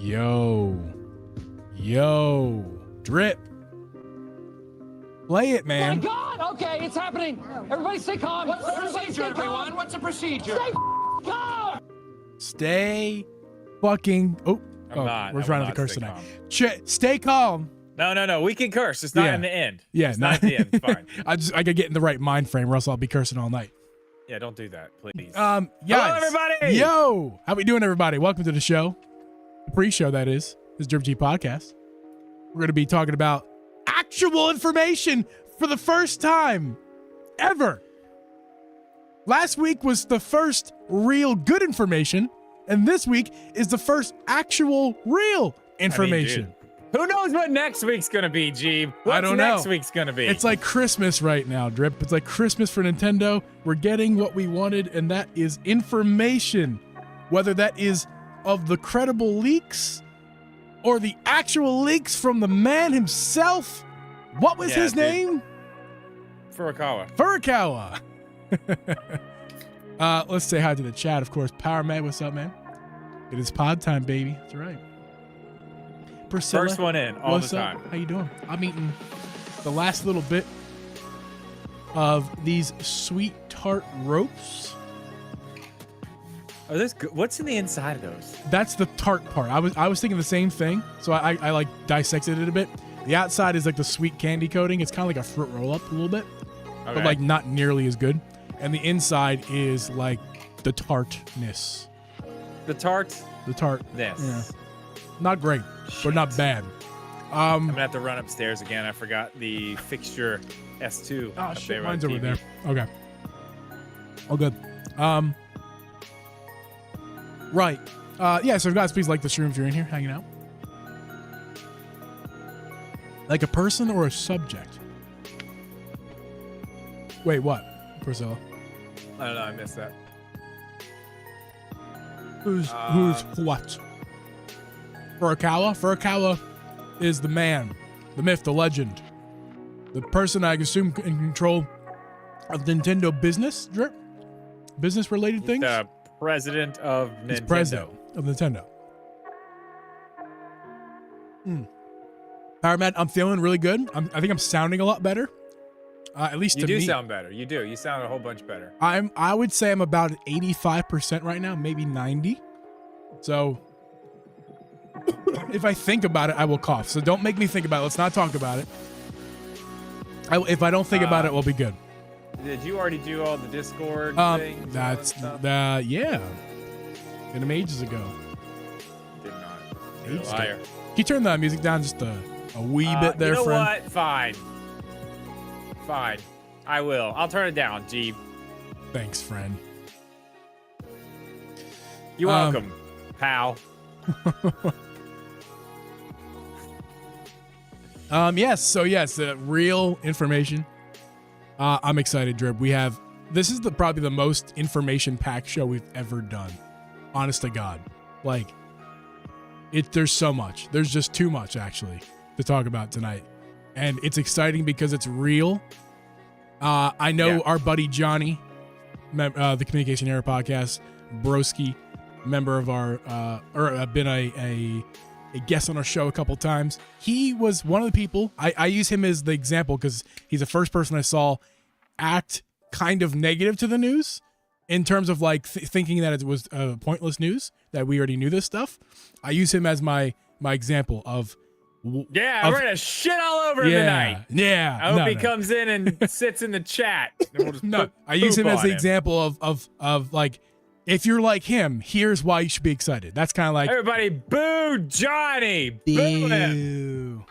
Yo, Drip. Play it, man. My God! Okay, it's happening. Everybody stay calm. What's the procedure, everyone? What's the procedure? Stay calm. Stay fucking. Oh, we're trying to curse tonight. Stay calm. No. We can curse. It's not in the end. Yeah, it's not at the end. It's fine. I gotta get in the right mind frame, or else I'll be cursing all night. Yeah, don't do that, please. Hello, everybody. Yo, how we doing, everybody? Welcome to the show. The pre-show, that is. This DRIPMEDIA podcast. We're gonna be talking about actual information for the first time ever. Last week was the first real good information, and this week is the first actual real information. I mean, who knows what next week's gonna be, Jeeb? I don't know. Next week's gonna be? It's like Christmas right now, Drip. It's like Christmas for Nintendo. We're getting what we wanted, and that is information. Whether that is of the credible leaks or the actual leaks from the man himself. What was his name? Furukawa. Let's say hi to the chat, of course. Power Man, what's up, man? It is pod time, baby. That's right. Priscilla, first one in all the time. Up? How you doing? I'm eating the last little bit of these sweet tart ropes. Are this good? What's in the inside of those? That's the tart part. I was thinking the same thing, so I like dissected it a bit. The outside is like the sweet candy coating. It's kind of like a fruit roll up a little bit, but like not nearly as good. And the inside is like the tartness. The tartness. Yeah. Not great, but not bad. I'm gonna have to run upstairs again. I forgot the Fixture S2. Oh shit, mine's over there. Okay. All good. Right. Yeah, so guys, please like the stream if you're in here hanging out. Like a person or a subject? Wait, what? Priscilla? I don't know, I missed that. Who's what? Furukawa? Furukawa is the man, the myth, the legend. The person I assume in control of Nintendo business, Drip? Business-related things? The president of Nintendo. He's president of Nintendo. Power Man, I'm feeling really good. I think I'm sounding a lot better. At least to me. You do sound better. You do. You sound a whole bunch better. I would say I'm about 85% right now, maybe 90. So if I think about it, I will cough. So don't make me think about it. Let's not talk about it. If I don't think about it, we'll be good. Did you already do all the Discord things? That's yeah. Did them ages ago. Did not. You're a liar. Can you turn the music down just a wee bit there, you know friend? what? Fine. I will. I'll turn it down, Jeeb. Thanks, friend. You're welcome, pal. Yes, real information. I'm excited, Drip. This is probably the most information-packed show we've ever done. Honest to God. Like, there's so much. There's just too much, actually, to talk about tonight. And it's exciting because it's real. I know our buddy Johnny, the Communication Era podcast, Broski, member of our, been a guest on our show a couple times. He was one of the people. I use him as the example because he's the first person I saw act kind of negative to the news in terms of like thinking that it was pointless news, that we already knew this stuff. I use him as my example of. Yeah, we're gonna shit all over him tonight. Yeah. I hope he comes in and sits in the chat. And we'll I use him as the example of like, if you're like him, here's why you should be excited. That's kind of like everybody boo Johnny. Boo him.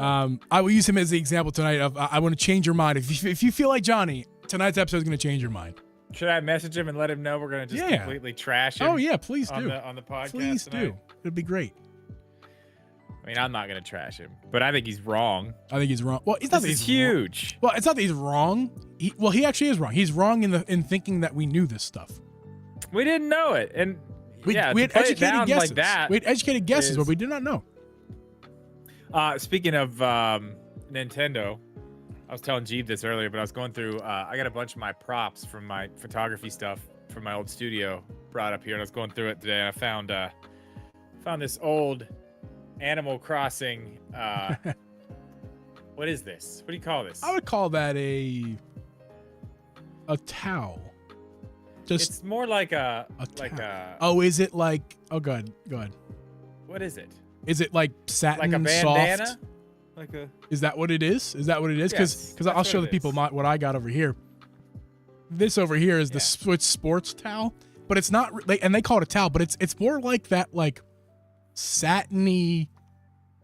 I will use him as the example tonight of I want to change your mind. If you feel like Johnny, tonight's episode is going to change your mind. Should I message him and let him know we're going to just completely trash him? Oh yeah, please do. On the podcast please tonight? Do. It'd be great. I mean, I'm not going to trash him, but I think he's wrong. I think he's wrong. Well, it's not that he's huge. Wrong. Well, it's not that he's wrong. He actually is wrong. He's wrong in thinking that we knew this stuff. We didn't know it, and we had educated guesses. Like that, we had educated guesses, but we did not know. Speaking of Nintendo, I was telling Jeeb this earlier, but I was going through. I got a bunch of my props from my photography stuff from my old studio brought up here, and I was going through it today, and I found this old Animal Crossing. What is this? What do you call this? I would call that a towel. Just It's more like a towel. Oh, is it like? Oh, go ahead. What is it? Is it like satin, Like a bandana? soft? Like a. Is that what it is? Is that what it is? Yes, Because I'll that's show what the it people is. what I got over here. This over here is the Switch Sports towel, but it's not. And they call it a towel, but it's more like that, like satiny,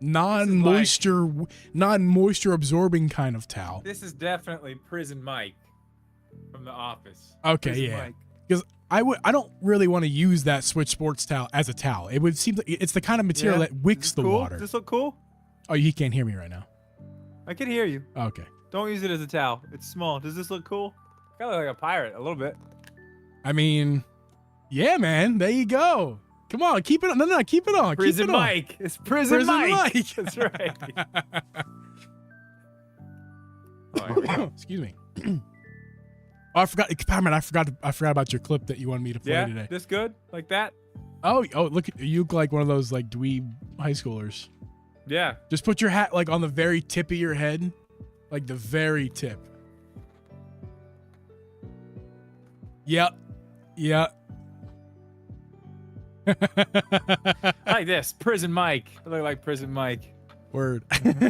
non-moisture absorbing kind of towel. This is definitely Prison Mike from The Office. Okay, Prison yeah. Mike. Because I don't really want to use that Switch Sports towel as a towel. It would seem like it's the kind of material that wicks the cool? water. Does this look cool? Oh, you can't hear me right now. I can hear you. Okay. Don't use it as a towel. It's small. Does this look cool? Kind of like a pirate, a little bit. I mean, yeah, man. There you go. Come on, keep it on. No, keep it on. Prison keep it Mike. It's Prison Mike. That's right. On. Excuse me. Oh, I forgot, Powerman. I forgot about your clip that you wanted me to play Yeah, today. this good? Like that? Oh, look, you look like one of those like dweeb high schoolers. Yeah. Just put your hat like on the very tip of your head, like the very tip. Yep. Like this. Prison Mike. I look like Prison Mike. Word.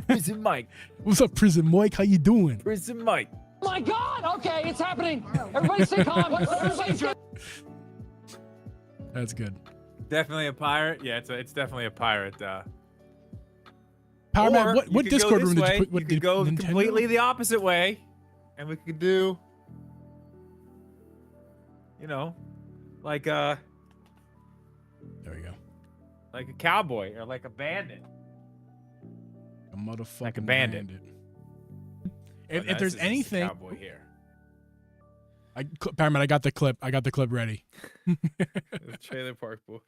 Prison Mike. What's up, Prison Mike? How you doing? Prison Mike. Oh my God! Okay, it's happening. Everybody stay calm. What's the procedure? That's good. Definitely a pirate. Yeah, it's definitely a pirate. Powerman, Or what you could go Discord this room did way. you put? What, You did could go Nintendo? completely the opposite way, and we could do, like There we go. like a cowboy or like a bandit. A motherfucking Like a bandit. If there's anything, cowboy here. Powerman, I got the clip. I got the clip ready. The Trailer Park Boys.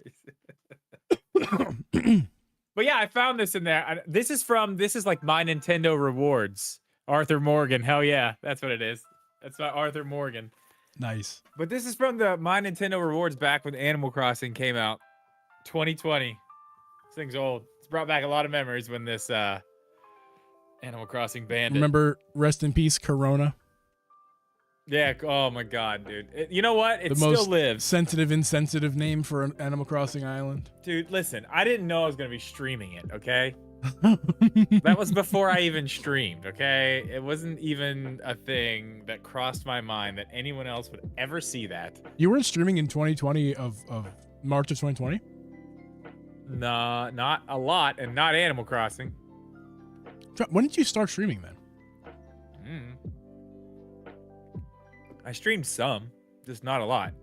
But yeah, I found this in there. This is like my Nintendo rewards. Arthur Morgan. Hell yeah, that's what it is. That's my Arthur Morgan. Nice. But this is from the My Nintendo Rewards back when Animal Crossing came out. 2020. This thing's old. It's brought back a lot of memories when this Animal Crossing banned it. Remember, rest in peace, Corona. Yeah, oh my god, dude. You know what? It The still most lives. sensitive, insensitive name for an Animal Crossing island. Dude, listen, I didn't know I was going to be streaming it, okay? That was before I even streamed, okay? It wasn't even a thing that crossed my mind that anyone else would ever see that. You weren't streaming in 2020 of March of 2020? Nah, not a lot, and not Animal Crossing. When did you start streaming then? I streamed some, just not a lot.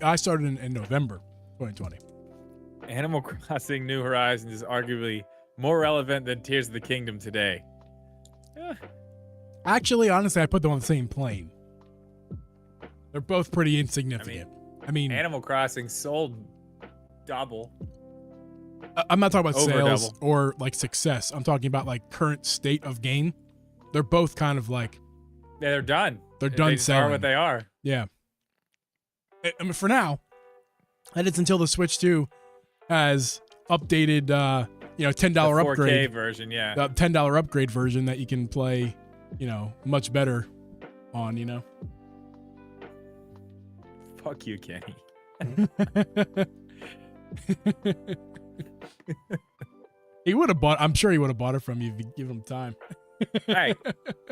I started in November 2020. Animal Crossing New Horizons is arguably more relevant than Tears of the Kingdom today. Actually, honestly, I put them on the same plane. They're both pretty insignificant. I mean Animal Crossing sold double. I'm not talking about Over sales double. or like success. I'm talking about like current state of game. They're both kind of like Yeah, they're done. they're done They just selling. are what they are. Yeah. I mean, for now, and it's until the Switch 2 has updated, $10 The 4K upgrade. version, yeah. The $10 upgrade version that you can play, much better on, Fuck you, Kenny. He would have bought. I'm sure he would have bought it from you if you give him time. Hey,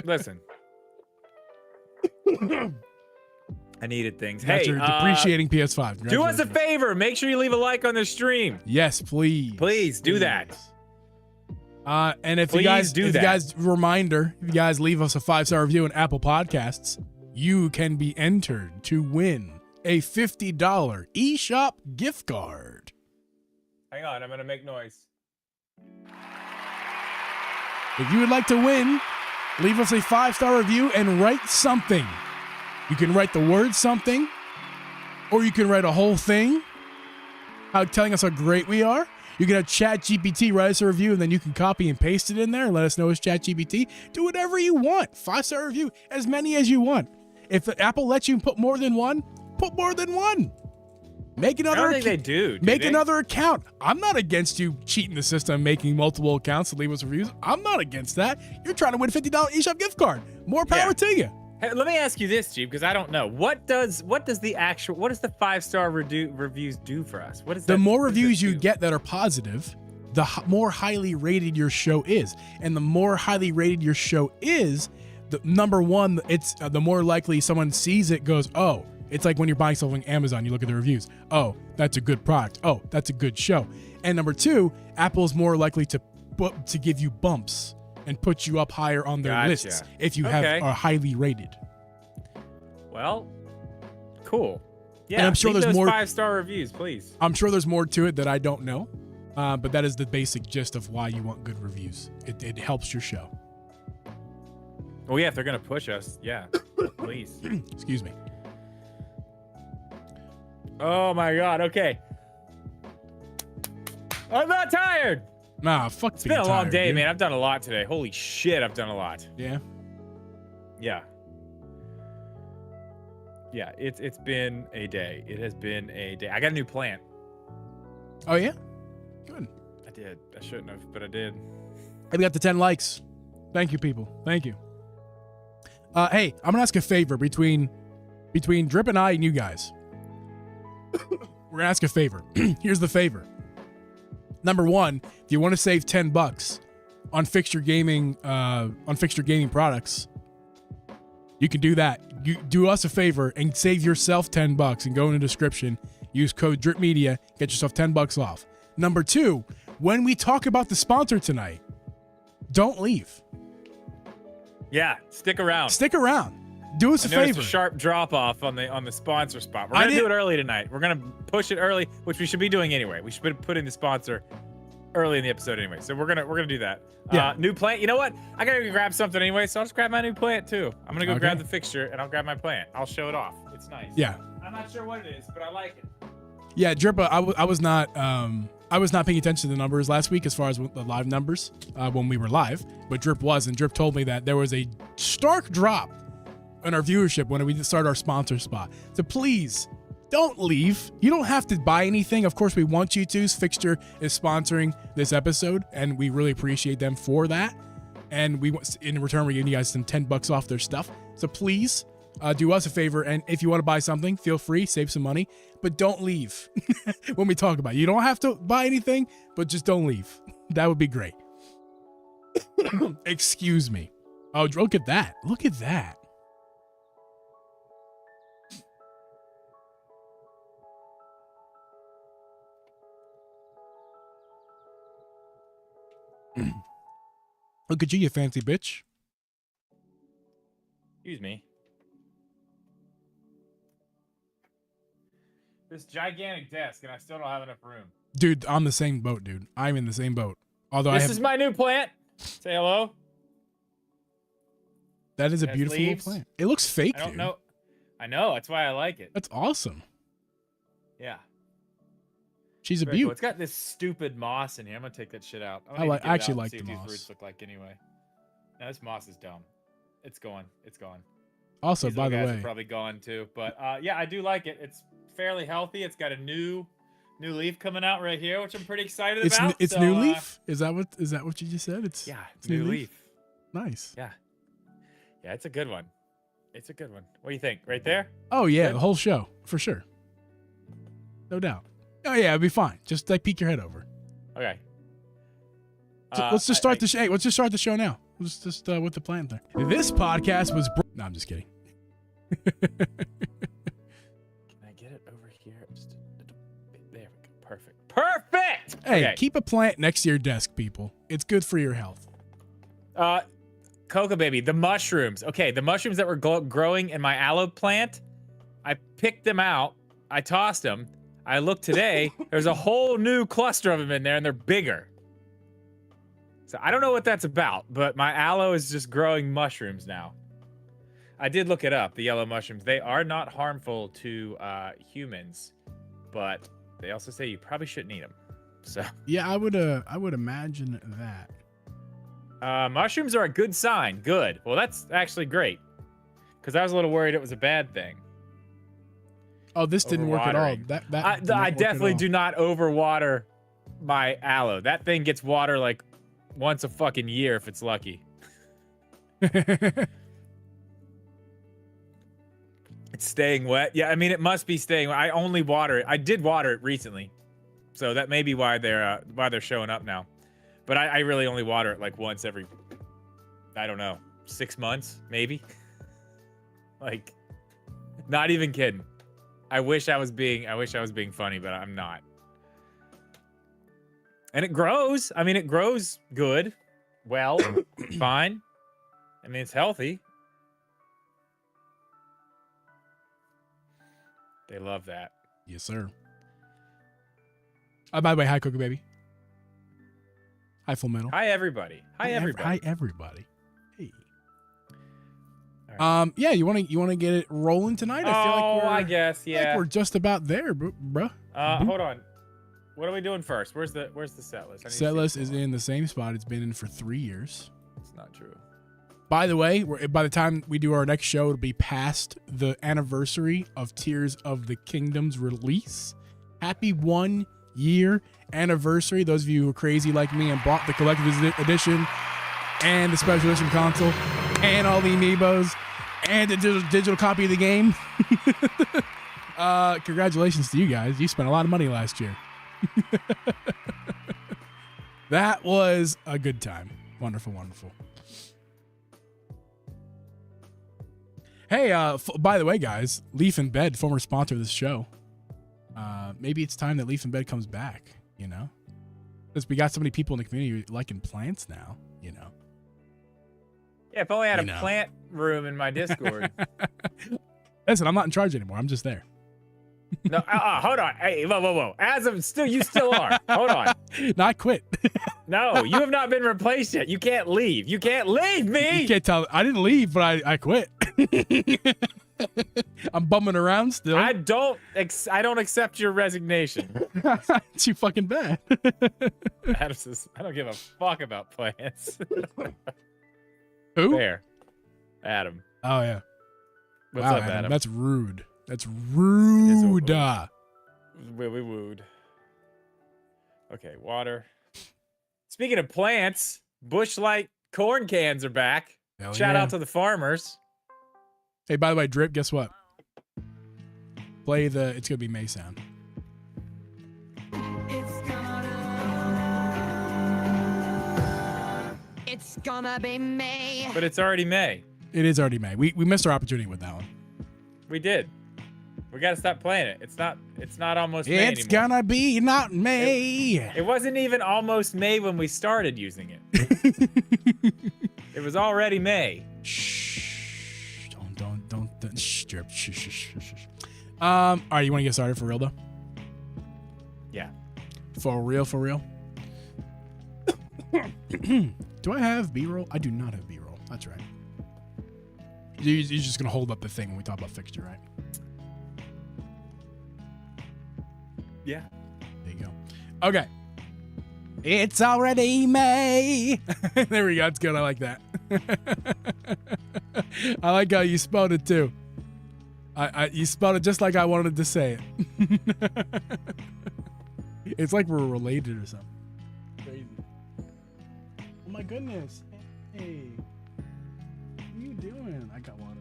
listen. I needed things. That's Hey, your depreciating PS5. do us a Congratulations. favor. Make sure you leave a like on this stream. Yes, please. Please do that. And if Please you guys, do if that. you guys, reminder, if you guys leave us a 5-star review on Apple Podcasts, you can be entered to win a $50 eShop gift card. Hang on, I'm gonna make noise. If you would like to win, leave us a 5-star review and write something. You can write the word something, or you can write a whole thing, telling us how great we are. You can have ChatGPT write us a review, and then you can copy and paste it in there and let us know it's ChatGPT. Do whatever you want. 5-star review, as many as you want. If Apple lets you put more than one, put more than one. Make another. I don't think they do. Make another account. I'm not against you cheating the system, making multiple accounts to leave us reviews. I'm not against that. You're trying to win a $50 eShop gift card. More power to you. Hey, let me ask you this, Jeep, because I don't know. What does the 5-star reviews do for us? What is that? The more reviews you get that are positive, the more highly rated your show is. And the more highly rated your show is, the number one, it's the more likely someone sees it, goes, oh, it's like when you're buying something on Amazon, you look at the reviews. Oh, that's a good product. Oh, that's a good show. And number two, Apple's more likely to give you bumps and put you up higher on their lists if you are highly rated. Well, cool. Yeah, and I'm sure there's more 5-star reviews, please. I'm sure there's more to it that I don't know, but that is the basic gist of why you want good reviews. It helps your show. Oh yeah, if they're gonna push us, yeah, please. Excuse me. Oh my God. Okay. I'm not tired. Nah, fuck. It's been a long day, man. I've done a lot today. Holy shit, I've done a lot. Yeah. Yeah. Yeah, it's been a day. It has been a day. I got a new plant. Oh yeah? Good. I did. I shouldn't have, but I did. Hey, we got the 10 likes. Thank you, people. Thank you. Hey, I'm gonna ask a favor between Drip and I and you guys. We're gonna ask a favor. Here's the favor. Number one, if you want to save $10 on Fixture Gaming products, you can do that. You do us a favor and save yourself $10 and go in the description. Use code DRIPMEDIA, get yourself $10 off. Number two, when we talk about the sponsor tonight, don't leave. Yeah, stick around. Stick around. Do us a favor. A sharp drop off on the sponsor spot. We're gonna do it early tonight. We're gonna push it early, which we should be doing anyway. We should put in the sponsor early in the episode anyway. So we're gonna do that. Yeah. New plant. You know what? I gotta go grab something anyway, so I'll just grab my new plant too. I'm gonna go grab the fixture and I'll grab my plant. I'll show it off. It's nice. Yeah. I'm not sure what it is, but I like it. Yeah, Drip, I was not paying attention to the numbers last week as far as the live numbers when we were live, but Drip was, and Drip told me that there was a stark drop in our viewership when we started our sponsor spot. So please don't leave. You don't have to buy anything. Of course, we want you to. Fixture is sponsoring this episode, and we really appreciate them for that. And in return, we're giving you guys some $10 off their stuff. So please do us a favor, and if you want to buy something, feel free, save some money, but don't leave when we talk about it. You don't have to buy anything, but just don't leave. That would be great. Excuse me. Oh, look at that. Look at that. Look at you fancy bitch. Excuse me. This gigantic desk, and I still don't have enough room. Dude, I'm the same boat, dude. I'm in the same boat. Although this is my new plant. Say hello. That is a beautiful little plant. It looks fake, dude. I don't know. I know. That's why I like it. That's awesome. Yeah. She's a Very beaut. cool. It's got this stupid moss in here. I'm gonna take that shit out. I actually like the moss. See what these moss. roots look like anyway. No, this moss is dumb. It's gone. It's gone. Also, These by the guys way, are probably gone too. But yeah, I do like it. It's fairly healthy. It's got a new leaf coming out right here, which I'm pretty excited about. It's new leaf. Is that what you just said? It's new leaf. Nice. Yeah, it's a good one. It's a good one. What do you think? Right there? Oh yeah, Good? the whole show for sure. No doubt. Oh yeah, it'll be fine. Just like peek your head over. Okay. So let's just start the show. Hey, let's just start the show now. Let's just with the plan thing. This podcast was. No, I'm just kidding. Can I get it over here? Just there we go. Perfect. Perfect. Hey, okay. Keep a plant next to your desk, people. It's good for your health. Cocoa baby, the mushrooms. Okay, the mushrooms that were growing in my aloe plant, I picked them out. I tossed them. I looked today. There's a whole new cluster of them in there, and they're bigger. So I don't know what that's about, but my aloe is just growing mushrooms now. I did look it up, the yellow mushrooms. They are not harmful to humans, but they also say you probably shouldn't eat them. So yeah, I would imagine that. Mushrooms are a good sign. Good. Well, that's actually great. because I was a little worried it was a bad thing. Oh, this didn't work at all. Overwatering. That I did not work at definitely all. do not overwater my aloe. That thing gets water like once a fucking year if it's lucky. It's staying wet. Yeah, I mean it must be staying. I only water it. I did water it recently, so that may be why they're showing up now. But I really only water it like once every, I don't know, 6 months maybe. Like, not even kidding. I wish I was being funny, but I'm not. And it grows. I mean, it grows good, well, fine. I mean, it's healthy. They love that. Yes, sir. By the way, hi, Cookie Baby. Hi, Full Metal. Hi, everybody. Hi, everybody. Hi, everybody. Hey. All right. Yeah, you want to get it rolling tonight? I feel like I guess, I feel like yeah. we're just about there, bruh. Hold on. What are we doing first? Where's the set list? I need to see Set list what's is going on. in the same spot it's been in for 3 years. It's not true. By the way, by the time we do our next show, it'll be past the anniversary of Tears of the Kingdom's release. Happy 1 year anniversary. Those of you who are crazy like me and bought the collector's edition and the special edition console and all the amiibos and the digital copy of the game. Congratulations to you guys. You spent a lot of money last year. That was a good time. Wonderful, wonderful. Hey, by the way, guys, Leaf in Bed, former sponsor of this show. Maybe it's time that Leaf in Bed comes back, you know? Because we got so many people in the community liking plants now, you know? Yeah, if only I had You a know. plant room in my Discord. Listen, I'm not in charge anymore. I'm just there. No, hold on. Hey, whoa. You still are. Hold on. No, I quit. No, you have not been replaced yet. You can't leave. You can't leave me. You can't tell. I didn't leave, but I quit. I'm bumming around still. I don't accept your resignation. Too fucking bad. Adam says, I don't give a fuck about plants. Who? There. Adam. Oh, yeah. What's Wow, up, Adam? That's rude. That's rude. We wooed. Okay, water. Speaking of plants, Bush Light corn cans are back. Hell Shout yeah. out to the farmers. Hey, by the way, Drip, guess what? Play it's going to be May sound. It's gonna be May. But it's already May. It is already May. We missed our opportunity with that one. We did. We gotta stop playing it. It's not almost May It's anymore. gonna be not May. It wasn't even almost May when we started using it. It was already May. Shh. Don't. Shh, Drip. Shh. All right, you want to get started for real, though? Yeah. For real? Do I have B-roll? I do not have B-roll. That's right. You're just going to hold up the thing when we talk about Fixture, right? Yeah. There you go. Okay. It's already May. There we go. It's good. I like that. I like how you spelled it, too. You spelled it just like I wanted to say it. It's like we're related or something. Crazy. Oh my goodness. Hey. What are you doing? I got water.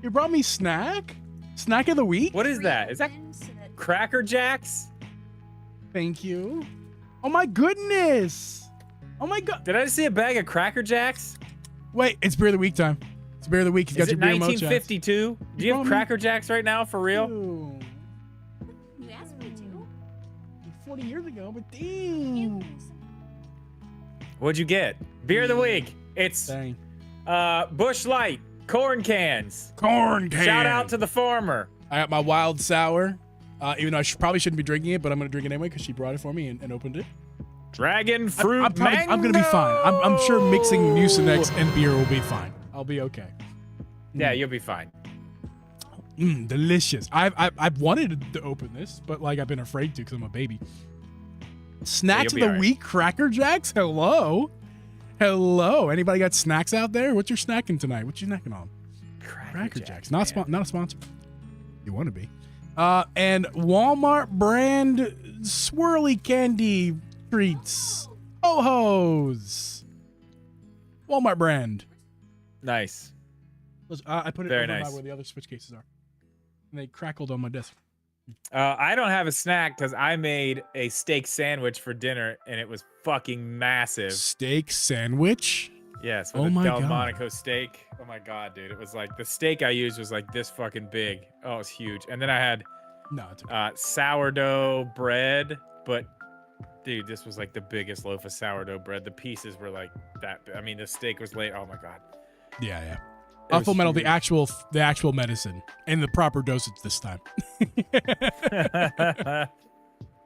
You brought me snack? Snack of the week? What is that? Is that Cracker Jacks? Thank you. Oh my goodness. Oh my god. Did I just see a bag of Cracker Jacks? Wait, it's beer of the week time. It's beer of the week. You've got Is your it beer emotes, Jax. 1952? Do you have Cracker Jacks right now, for real? Ew. You asked me to. 40 years ago, but damn. What'd you get? Beer of the week. It's Dang. Bush Light corn cans. Corn can. Shout out to the farmer. I got my wild sour. Even though I probably shouldn't be drinking it, but I'm going to drink it anyway because she brought it for me and opened it. Dragon fruit I'm going to be fine. I'm sure mixing Mucinex and beer will be fine. I'll be okay. Yeah, you'll be fine. Delicious. I've wanted to open this, but like I've been afraid to because I'm a baby. Snacks you'll of be the all right. week, Cracker Jacks. Hello. Anybody got snacks out there? What's your snacking tonight? What you snacking on? Cracker Jacks. Not a sponsor. You want to be. And Walmart brand swirly candy treats. Ho-hos. Walmart brand. Nice. I put it Very over nice. by where the other Switch cases are. And they crackled on my desk. I don't have a snack because I made a steak sandwich for dinner and it was fucking massive. Steak sandwich? Yes, Oh with a my God. Delmonico steak. Oh my God, dude. It was like, the steak I used was like this fucking big. Oh, it was huge. And then I had No, it's okay. sourdough bread, but dude, this was like the biggest loaf of sourdough bread. The pieces were like that. I mean, the steak was late. Oh my God. Yeah. It was Full Metal, the huge. actual medicine and the proper dosage this time.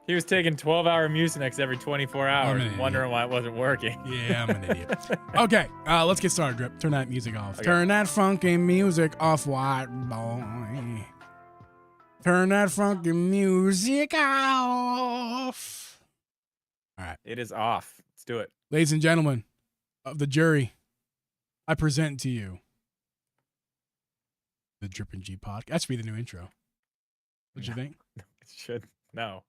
He was taking 12-hour Mucinex every 24 hours, an wondering why it wasn't working. Yeah, I'm an idiot. Okay, let's get started, Drip. Turn that music off. Okay. Turn that funky music off, white boy. Turn that funky music off. All right. It is off. Let's do it. Ladies and gentlemen of the jury, I present to you the Drip and G podcast. That should be the new intro. What you think? It should. No.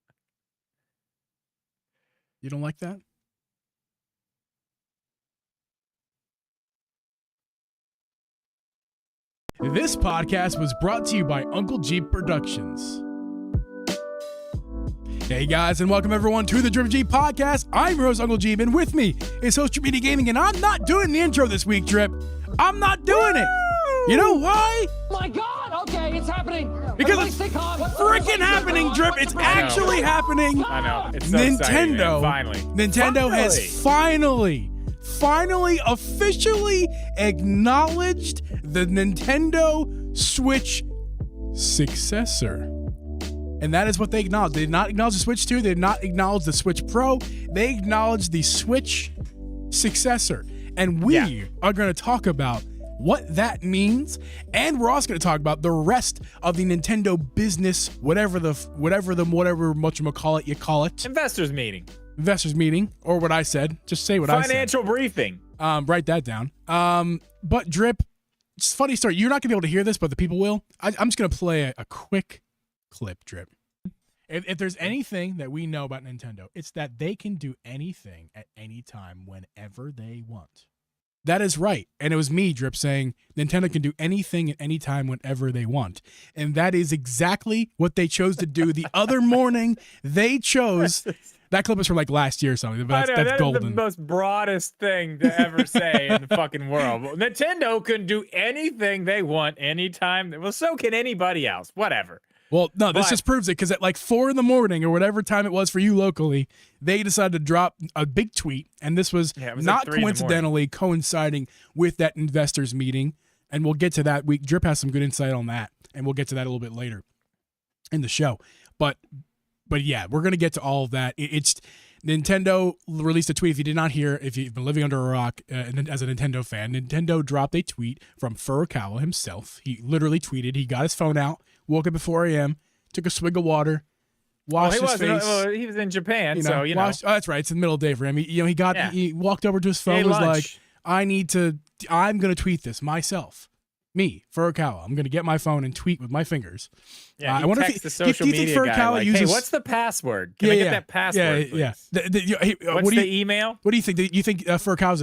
You don't like that? This podcast was brought to you by Uncle Jeep Productions. Hey guys, and welcome everyone to the Drip G podcast. I'm your host, Uncle Jeep, and with me is host DRIPMEDIA Gaming, and I'm not doing the intro this week, Drip. I'm not doing it. You know why? Oh my God! Okay, it's happening. Because Everybody it's stay calm. freaking happening, Drip. It's actually happening. I know. It's so exciting, man. Finally. Nintendo has finally officially acknowledged the Nintendo Switch Successor. And that is what they acknowledged. They did not acknowledge the Switch 2. They did not acknowledge the Switch Pro. They acknowledged the Switch Successor. And we are going to talk about what that means, and we're also going to talk about the rest of the Nintendo business, whatever whatchamacallit you call it. Investors meeting. Investors meeting, or what I said. Just say what I said. Financial briefing. Write that down. But Drip, it's a funny story. You're not going to be able to hear this, but the people will. I'm just going to play a quick clip, Drip. If there's anything that we know about Nintendo, it's that they can do anything at any time whenever they want. That is right. And it was me, Drip, saying Nintendo can do anything at any time whenever they want. And that is exactly what they chose to do. The other morning, they chose... That clip was from like last year or something. But that's that golden. is the most broadest thing to ever say in the fucking world. Nintendo can do anything they want anytime. Well, so can anybody else. Whatever. Well, no, this just proves it, because at like 4 a.m. or whatever time it was for you locally, they decided to drop a big tweet, and this was, it was not like 3 in the coincidentally coinciding with that investors meeting, and we'll get to that. Drip has some good insight on that, and we'll get to that a little bit later in the show. But yeah, we're gonna get to all of that. It's Nintendo released a tweet. If you did not hear, if you've been living under a rock as a Nintendo fan, Nintendo dropped a tweet from Furukawa himself. He literally tweeted. He got his phone out, woke up at 4 a.m., took a swig of water, washed his face. Well, he was in Japan, so you know. Oh, that's right. It's in the middle of the day for him. He walked over to his phone, Ate was lunch. like, I'm going to tweet this myself. Me, Furukawa. I'm going to get my phone and tweet with my fingers. Yeah, I wonder text if the social do you media think guy, Furukawa like, uses... hey, what's the password? Can I get that password, please? What's what do the you, email? What do you think? Do you think Furukawa's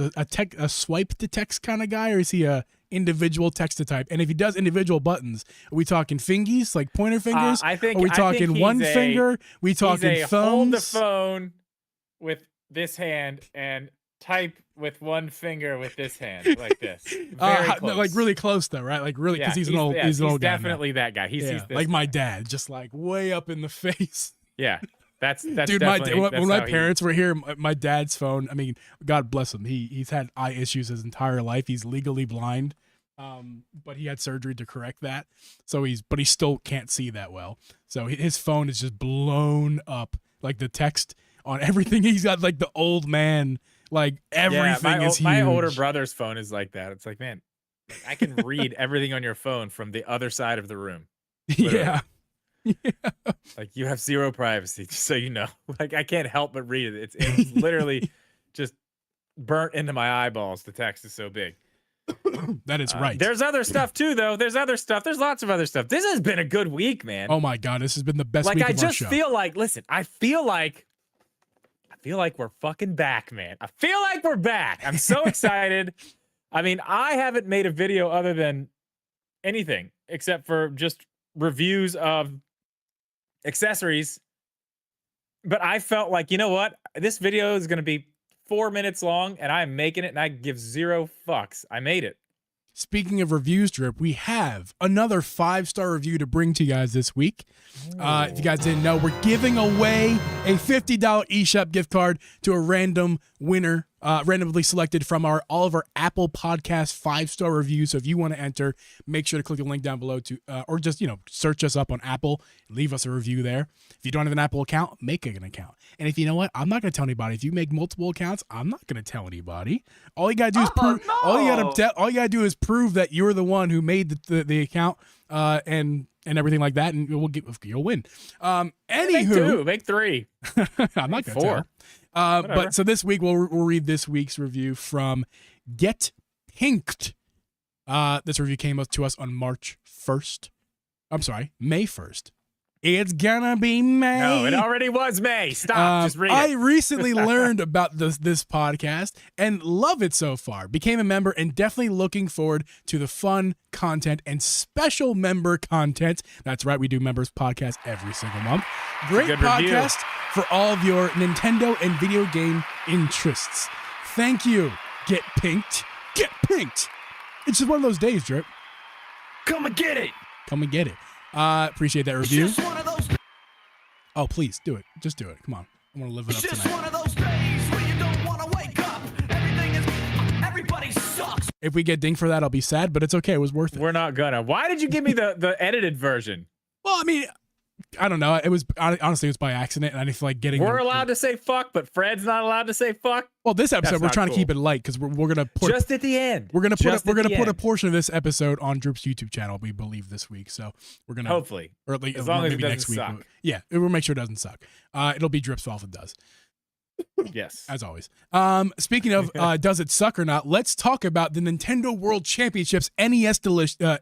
a swipe to text kind of guy, or is he a individual text to type? And if he does individual buttons, are we talking fingies, like pointer fingers? I think. Are we I talking think one he's finger? We talking he's a thumbs? hold the phone with this hand and type with one finger with this hand, like this. Very close. Like really close though, right? Like really, because he's an old guy. He's now. definitely that guy. He sees this like my guy. dad, just like way up in the face. Yeah, that's Dude, definitely, when my parents were here, my dad's phone. I mean, God bless him. He's had eye issues his entire life. He's legally blind, but he had surgery to correct that. So he still can't see that well. So his phone is just blown up. Like the text on everything. He's got like the old man. Like everything is huge. My older brother's phone is like that. It's like, man, I can read everything on your phone from the other side of the room. Yeah. Like you have zero privacy, just so you know. Like I can't help but read it. It's literally just burnt into my eyeballs. The text is so big. That is right. There's other stuff too, though. There's other stuff. There's lots of other stuff. This has been a good week, man. Oh my God, this has been the best Like week I of our just show. feel like, listen, I feel like we're fucking back, man. I feel like we're back. I'm so excited. I mean, I haven't made a video other than anything except for just reviews of accessories. But I felt like, you know what? This video is going to be 4 minutes long, and I'm making it, and I give zero fucks. I made it. Speaking of reviews, Drip, we have another 5-star review to bring to you guys this week. If you guys didn't know, we're giving away a $50 eShop gift card to a random winner, randomly selected from all of our Apple Podcast 5-star reviews. So if you want to enter, make sure to click the link down below to, or just, search us up on Apple, leave us a review there. If you don't have an Apple account, make an account. And if you know what, I'm not going to tell anybody. If you make multiple accounts, I'm not going to tell anybody. All you got to do is prove. no. All you got to do is prove that you're the one who made the account, and everything like that, and you'll win. Anywho, Make 3. I'm not going to 4. tell. But so this week we'll read this week's review from Get Pinked. This review came to us on March 1st. I'm sorry, May 1st. It's gonna be May. No, it already was May. Stop. Just read it. I recently learned about this podcast and love it so far. Became a member and definitely looking forward to the fun content and special member content. That's right, we do members podcast every single month. Great good review. podcast for all of your Nintendo and video game interests. Thank you. Get pinked. Get pinked. It's just one of those days, Drip. Come and get it. Come and get it. Appreciate that review. It's just one of those. Oh, please do it. Just do it. Come on. I want to live it It's up just tonight. one of those days where you don't want to wake up. Everybody sucks. If we get dinged for that, I'll be sad, but it's okay. It was worth it. We're not gonna. Why did you give me the edited version? Well, I mean, I don't know. It was honestly, it was by accident, and I didn't feel like getting. We're allowed to say fuck, but Fred's not allowed to say fuck. Well, this episode That's we're not trying to cool. keep it light because we're gonna put Just at the end. we're gonna Just put at the a end. portion of this episode on Droop's YouTube channel. We believe this week, so we're gonna Hopefully. or at least As long as it maybe doesn't next week. suck. Yeah, we'll make sure it doesn't suck. It'll be Drip's fault if it does. Yes. As always. Speaking of does it suck or not, let's talk about the Nintendo World Championships NES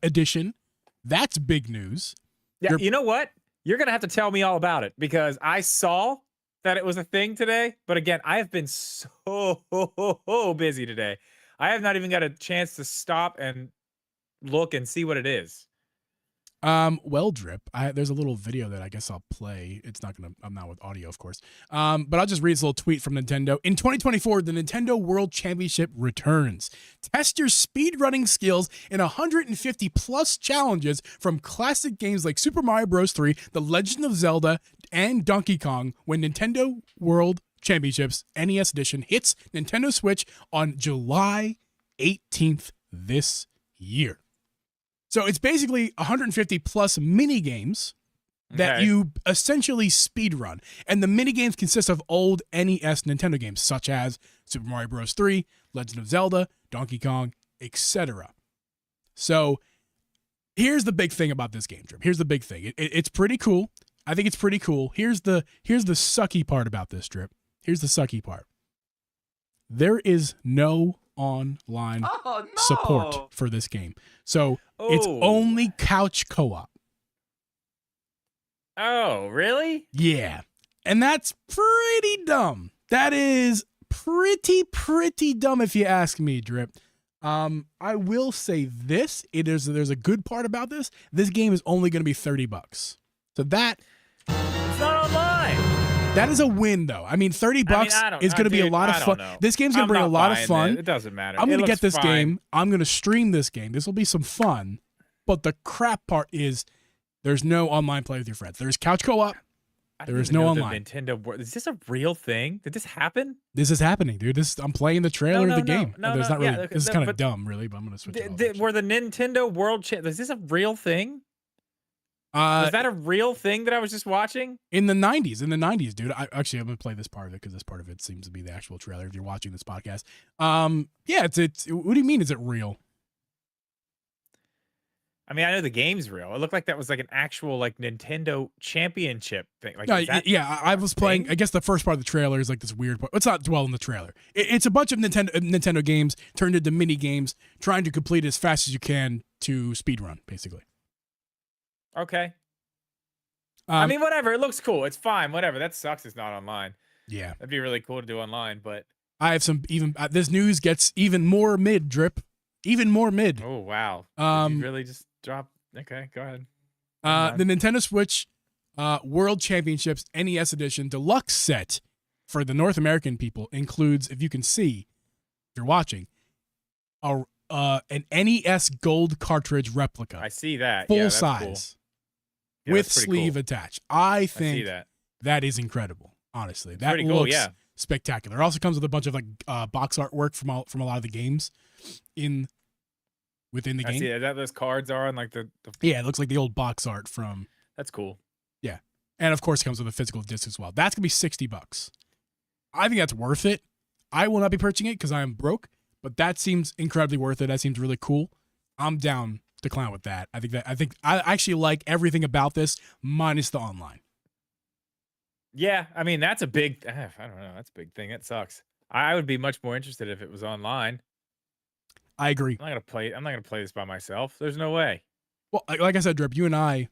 edition. That's big news. Yeah, you know what? You're going to have to tell me all about it because I saw that it was a thing today. But again, I have been so busy today. I have not even got a chance to stop and look and see what it is. Well, Drip, there's a little video that I guess I'll play. I'm not with audio, of course. But I'll just read this little tweet from Nintendo. In 2024, the Nintendo World Championship returns. Test your speedrunning skills in 150 plus challenges from classic games like Super Mario Bros. 3, The Legend of Zelda, and Donkey Kong when Nintendo World Championships NES Edition hits Nintendo Switch on July 18th this year. So it's basically 150 plus mini games that you essentially speedrun. And the mini games consist of old NES Nintendo games such as Super Mario Bros. 3, Legend of Zelda, Donkey Kong, etc. So here's the big thing about this game, Drip. Here's the big thing. It's pretty cool. I think it's pretty cool. Here's the sucky part about this, Drip. Here's the sucky part. There is no online support for this game. So it's only couch co-op. Oh, really? Yeah. And that's pretty dumb. That is pretty dumb if you ask me, Drip. I will say this, there's a good part about this. This game is only going to be $30. So that It's not online. that is a win though. I mean, $30 is going to be a lot of fun. This game's going to bring a lot of fun. It doesn't matter. I'm going to It get looks this fine. game. I'm going to stream this game. This will be some fun. But the crap part is there's no online play with your friends. There's couch co-op. I There didn't is even no know online. The Nintendo World. Is this a real thing? Did this happen? This is happening, dude. I'm playing the trailer of the game. No, There's not yeah, really. okay, This is kind of but dumb, really, but I'm going to switch it off. Were the Nintendo World Champ? Is this a real thing? Uh, Was that a real thing that I was just watching? in the 90s, dude. I'm going to play this part of it because this part of it seems to be the actual trailer if you're watching this podcast. Yeah, it's what do you mean is it real? I mean, I know the game's real. It looked like that was like an actual like Nintendo Championship thing. Like, No, is that yeah, I was playing. thing? I guess the first part of the trailer is like this weird part. Let's not dwell on the trailer. It's a bunch of Nintendo games turned into mini games, trying to complete it as fast as you can to speedrun, basically. Okay. I mean, whatever. It looks cool. It's fine. Whatever. That sucks. It's not online. Yeah, That'd be really cool to do online, but I have some even. This news gets even more mid drip, even more mid. oh wow. Did you really just drop? Okay, go ahead. The Nintendo Switch World Championships NES Edition Deluxe set for the North American people includes, if you can see, if you're watching, an NES Gold cartridge replica, I see that. full Yeah, that's size, cool. Yeah, with that's pretty sleeve cool. attached. I I see think that. that is incredible. Honestly, that pretty cool, looks yeah. spectacular. It also comes with a bunch of like box artwork from a lot of the games within the I game. see that those cards are on like the Yeah, it looks like the old box art from. That's cool. Yeah. And of course it comes with a physical disc as well. That's going to be $60. I think that's worth it. I will not be purchasing it because I am broke, but that seems incredibly worth it. That seems really cool. I'm down to clown with that. I think I actually like everything about this minus the online. Yeah, I mean that's a big. I don't know. That's a big thing. That sucks. I would be much more interested if it was online. I agree. I'm not gonna play this by myself. There's no way. Well, like I said, Drip, you and I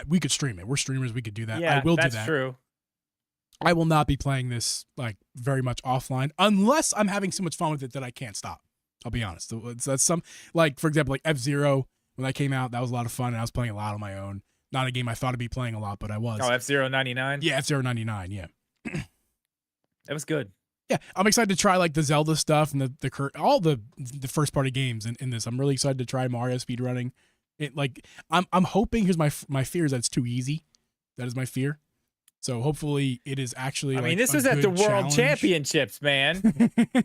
we could stream it. We're streamers. We could do that. Yeah, I will do that's that. true. I will not be playing this like very much offline unless I'm having so much fun with it that I can't stop. I'll be honest. That's some like, for example, like F-Zero when that came out, that was a lot of fun and I was playing a lot on my own. Not a game I thought I'd be playing a lot, but I was. Oh, F-Zero 99. Yeah, F-Zero 99, yeah. It was good. Yeah, I'm excited to try like the Zelda stuff and all the first party games in this. I'm really excited to try Mario speedrunning. It like I'm hoping, here's my fear is that it's too easy. That is my fear. So hopefully it is actually. I mean, like, this a was at the good World challenge. Championships, man.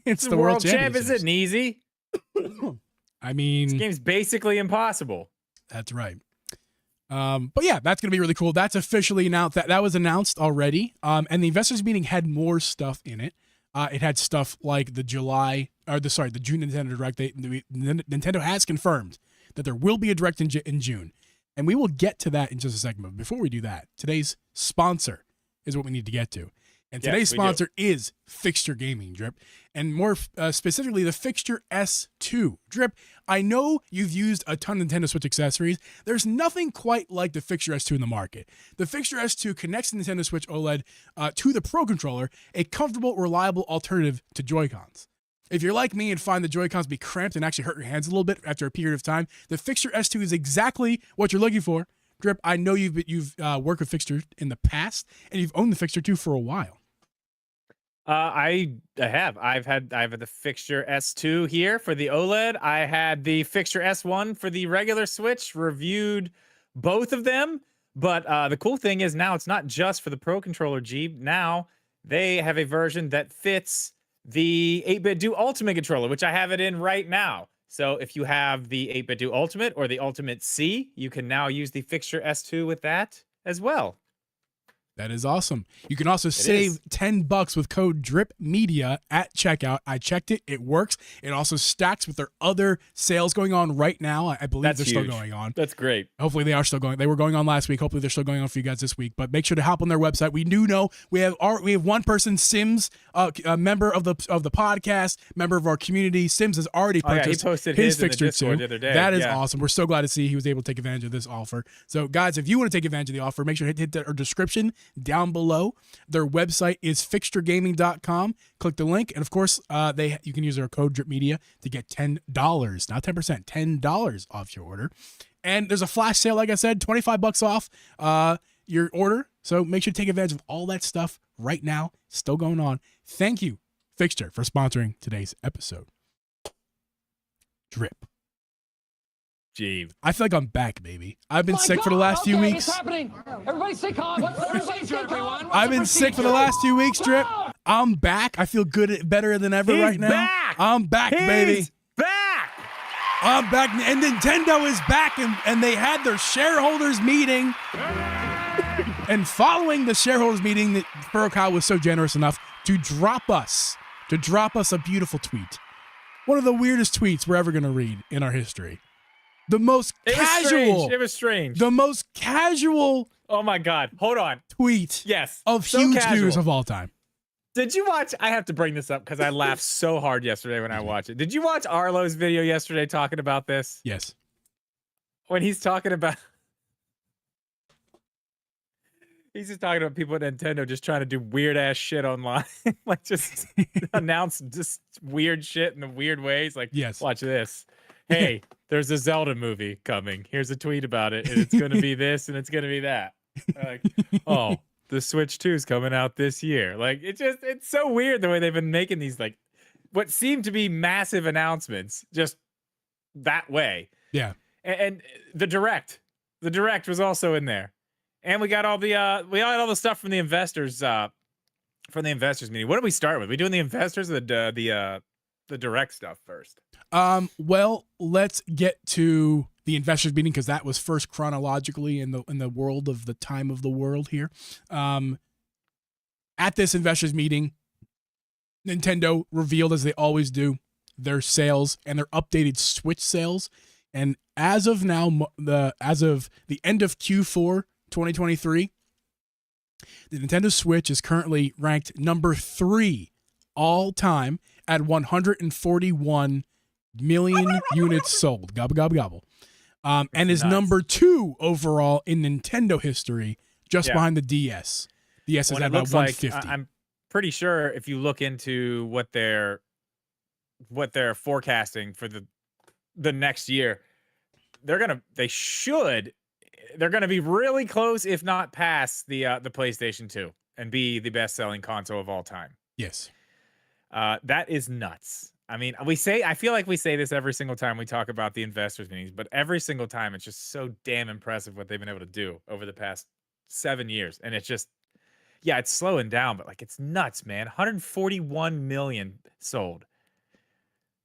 It's the the World Champ Championships. isn't easy. I mean, This game's basically impossible. that's right. But yeah, that's gonna be really cool. That's officially announced. That was announced already. And the investors meeting had more stuff in it. It had stuff like the June Nintendo Direct. Nintendo has confirmed that there will be a Direct in June, and we will get to that in just a second. But before we do that, today's sponsor is what we need to get to. And today's Yes, we do. sponsor is Fixture Gaming, Drip. And more specifically, the Fixture S2. Drip, I know you've used a ton of Nintendo Switch accessories. There's nothing quite like the Fixture S2 in the market. The Fixture S2 connects the Nintendo Switch OLED to the Pro Controller, a comfortable, reliable alternative to Joy-Cons. If you're like me and find the Joy-Cons be cramped and actually hurt your hands a little bit after a period of time, the Fixture S2 is exactly what you're looking for. Drip, I know you've worked with Fixture in the past, and you've owned the Fixture 2 for a while. I have. I've had the Fixture S2 here for the OLED. I had the Fixture S1 for the regular Switch. Reviewed both of them. But the cool thing is now it's not just for the Pro Controller, G. Now they have a version that fits the 8-Bit Do Ultimate controller, which I have it in right now. So if you have the 8-Bit Do Ultimate or the Ultimate C, you can now use the Fixture S2 with that as well. That is awesome. You can also save $10 with code DRIPMEDIA at checkout. I checked it. It works. It also stacks with their other sales going on right now. I believe they're still going on. That's great. Hopefully they are still going. They were going on last week. Hopefully they're still going on for you guys this week. But make sure to hop on their website. We do know we have one person, Sims, a member of the podcast, member of our community. Sims has already purchased he posted his his in the Fixture Discord 2. the other day. That is Yeah. awesome. We're so glad to see he was able to take advantage of this offer. So guys, if you want to take advantage of the offer, make sure to hit our description down below. Their website is fixturegaming.com. Click the link, and of course, you can use our code DRIPMEDIA to get $10, not 10%, $10 off your order. And there's a flash sale, like I said, $25 off your order. So make sure to take advantage of all that stuff right now. Still going on. Thank you, Fixture, for sponsoring today's episode. Drip. Gee. I feel like I'm back, baby. I've been My sick for the God, last few okay, weeks. It's happening. Everybody stay calm. Everybody stay calm. I've been sick for the last 2 weeks, Drip. I'm back. I feel good, better than ever He's right now. back. I'm back, baby. He's back. I'm back. And Nintendo is back, and they had their shareholders meeting. And following the shareholders meeting, Furukawa was so generous enough to drop us a beautiful tweet. One of the weirdest tweets we're ever going to read in our history. The most It was casual. strange. It was strange. The most casual Oh my God. Hold on. tweet Yes. of so huge casual. news of all time. Did you watch? I have to bring this up because I laughed so hard yesterday when I watched it. Did you watch Arlo's video yesterday talking about this? Yes. When he's talking about. He's just talking about people at Nintendo just trying to do weird ass shit online. Like just announce just weird shit in the weird ways. Like, Yes. watch this. Hey, there's a Zelda movie coming. Here's a tweet about it. And it's going to be this and it's going to be that. Like, oh, the Switch 2 is coming out this year. Like, it's so weird the way they've been making these, like, what seem to be massive announcements just that way. Yeah. And the Direct was also in there. And we got all the stuff from the investors meeting. What do we start with? We doing the investors or the Direct stuff first? Well, let's get to the investors meeting because that was first chronologically in the world of the time of the world here. At this investors meeting, Nintendo revealed, as they always do, their sales and their updated Switch sales. And as of now, as of the end of Q4 2023, the Nintendo Switch is currently ranked number 3 all time at 141 million units sold. Gobble, gobble, gobble. And is nuts. number 2 overall in Nintendo history, just behind the DS. DS is When at it about looks like, 150. I'm pretty sure if you look into what they're forecasting for the next year, they're gonna be really close, if not past the PlayStation 2, and be the best-selling console of all time. Yes. That is nuts. I mean, I feel like we say this every single time we talk about the investors meetings, but every single time it's just so damn impressive what they've been able to do over the past 7 years. And it's just, yeah, it's slowing down, but like, it's nuts, man. 141 million sold.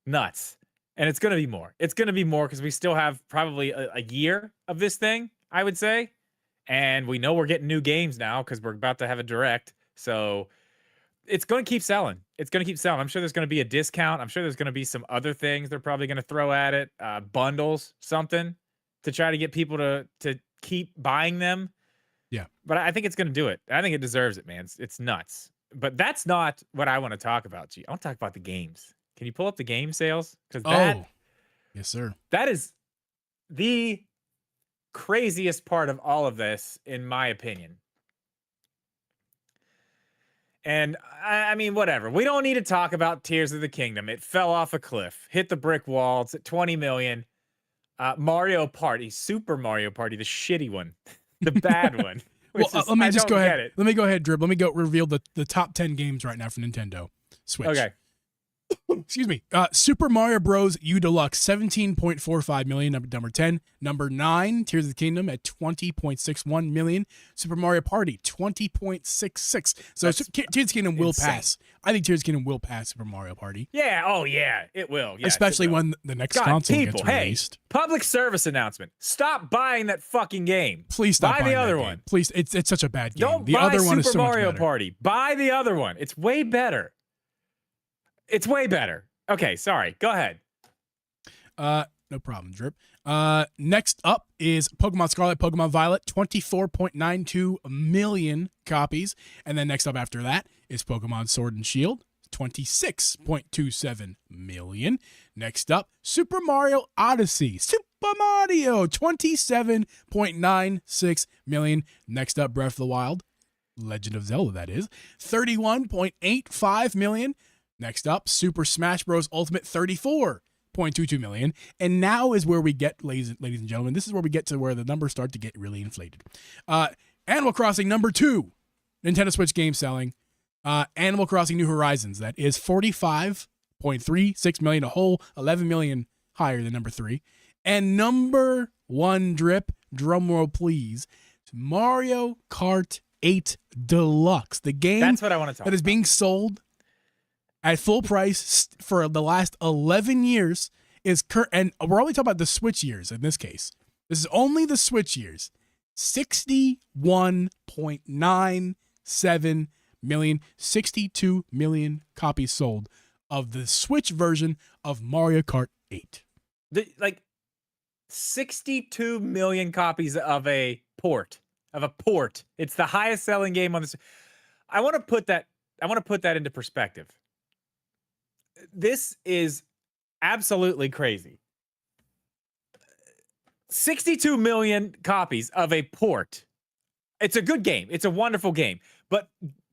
Nuts. And it's going to be more. It's going to be more because we still have probably a year of this thing, I would say. And we know we're getting new games now because we're about to have a Direct. So it's going to keep selling. It's going to keep selling. I'm sure there's going to be a discount. I'm sure there's going to be some other things they're probably going to throw at it. Bundles, something to try to get people to keep buying them. Yeah. But I think it's going to do it. I think it deserves it, man. It's nuts. But that's not what I want to talk about, G. I want to talk about the games. Can you pull up the game sales? Because yes, sir. that is the craziest part of all of this, in my opinion. And I mean, whatever. We don't need to talk about Tears of the Kingdom. It fell off a cliff, hit the brick wall. It's at 20 million. Mario Party, Super Mario Party, the shitty one, the bad one. Well, let me just go ahead. Let me go ahead, Drib. Let me go reveal the top 10 games right now for Nintendo Switch. Okay. Excuse me. Super Mario Bros. U Deluxe, 17.45 million, number 10. Number 9, Tears of the Kingdom at 20.61 million. Super Mario Party, 20.66. So Tears of the Kingdom will pass. I think Tears of the Kingdom will pass Super Mario Party. Yeah. Oh, yeah. It will. Yes, especially it will. when the next console people, gets released. Hey, public service announcement. Stop buying that fucking game. Please stop buy buying the other that one. Game. Please, it's such a bad game. Don't the buy other one Super is so Mario much better. Party. Buy the other one. It's way better. It's way better. Okay, sorry. Go ahead. No problem, Drip. Next up is Pokemon Scarlet, Pokemon Violet, 24.92 million copies. And then next up after that is Pokemon Sword and Shield, 26.27 million. Next up, Super Mario Odyssey, Super Mario, 27.96 million. Next up, Breath of the Wild, Legend of Zelda, that is, 31.85 million. Next up, Super Smash Bros. Ultimate, 34.22 million. And now is where we get, ladies and gentlemen, this is where we get to where the numbers start to get really inflated. Animal Crossing, number 2, Nintendo Switch game selling. Animal Crossing New Horizons, that is 45.36 million, a whole 11 million higher than number 3. And number 1, Drip, drumroll please, Mario Kart 8 Deluxe. The game That's what I want to talk that is about. being sold at full price for the last 11 years is and we're only talking about the Switch years in this case. This is only the Switch years. 61.97 million, 62 million copies sold of the Switch version of Mario Kart 8. 62 million copies of a port. It's the highest selling game on this. I want to put that into perspective. This is absolutely crazy. 62 million copies of a port. It's a good game. It's a wonderful game. But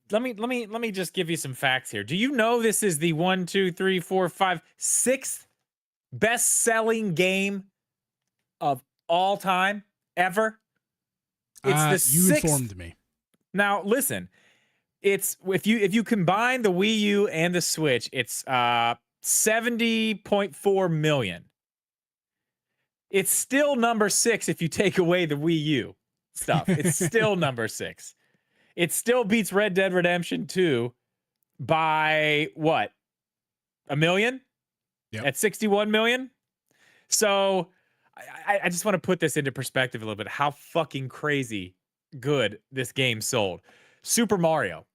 let me just give you some facts here. Do you know this is the 6th best-selling game of all time ever? It's the you 6th. informed me. Now listen, it's if you combine the Wii U and the Switch, it's 70.4 million. It's still number 6 if you take away the Wii U stuff. It's still number 6. It still beats Red Dead Redemption 2 by what? 1 million? Yep. At 61 million? So I just want to put this into perspective a little bit, how fucking crazy good this game sold. Super Mario.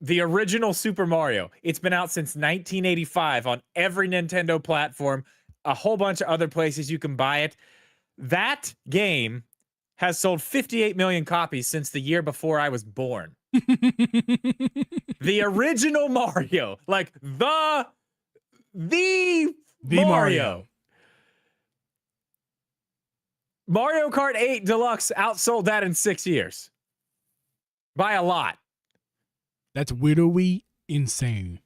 The original Super Mario. It's been out since 1985 on every Nintendo platform, a whole bunch of other places you can buy it. That game has sold 58 million copies since the year before I was born. The original Mario, like the Mario. Mario Kart 8 Deluxe outsold that in 6 years. By a lot. That's widowy insane.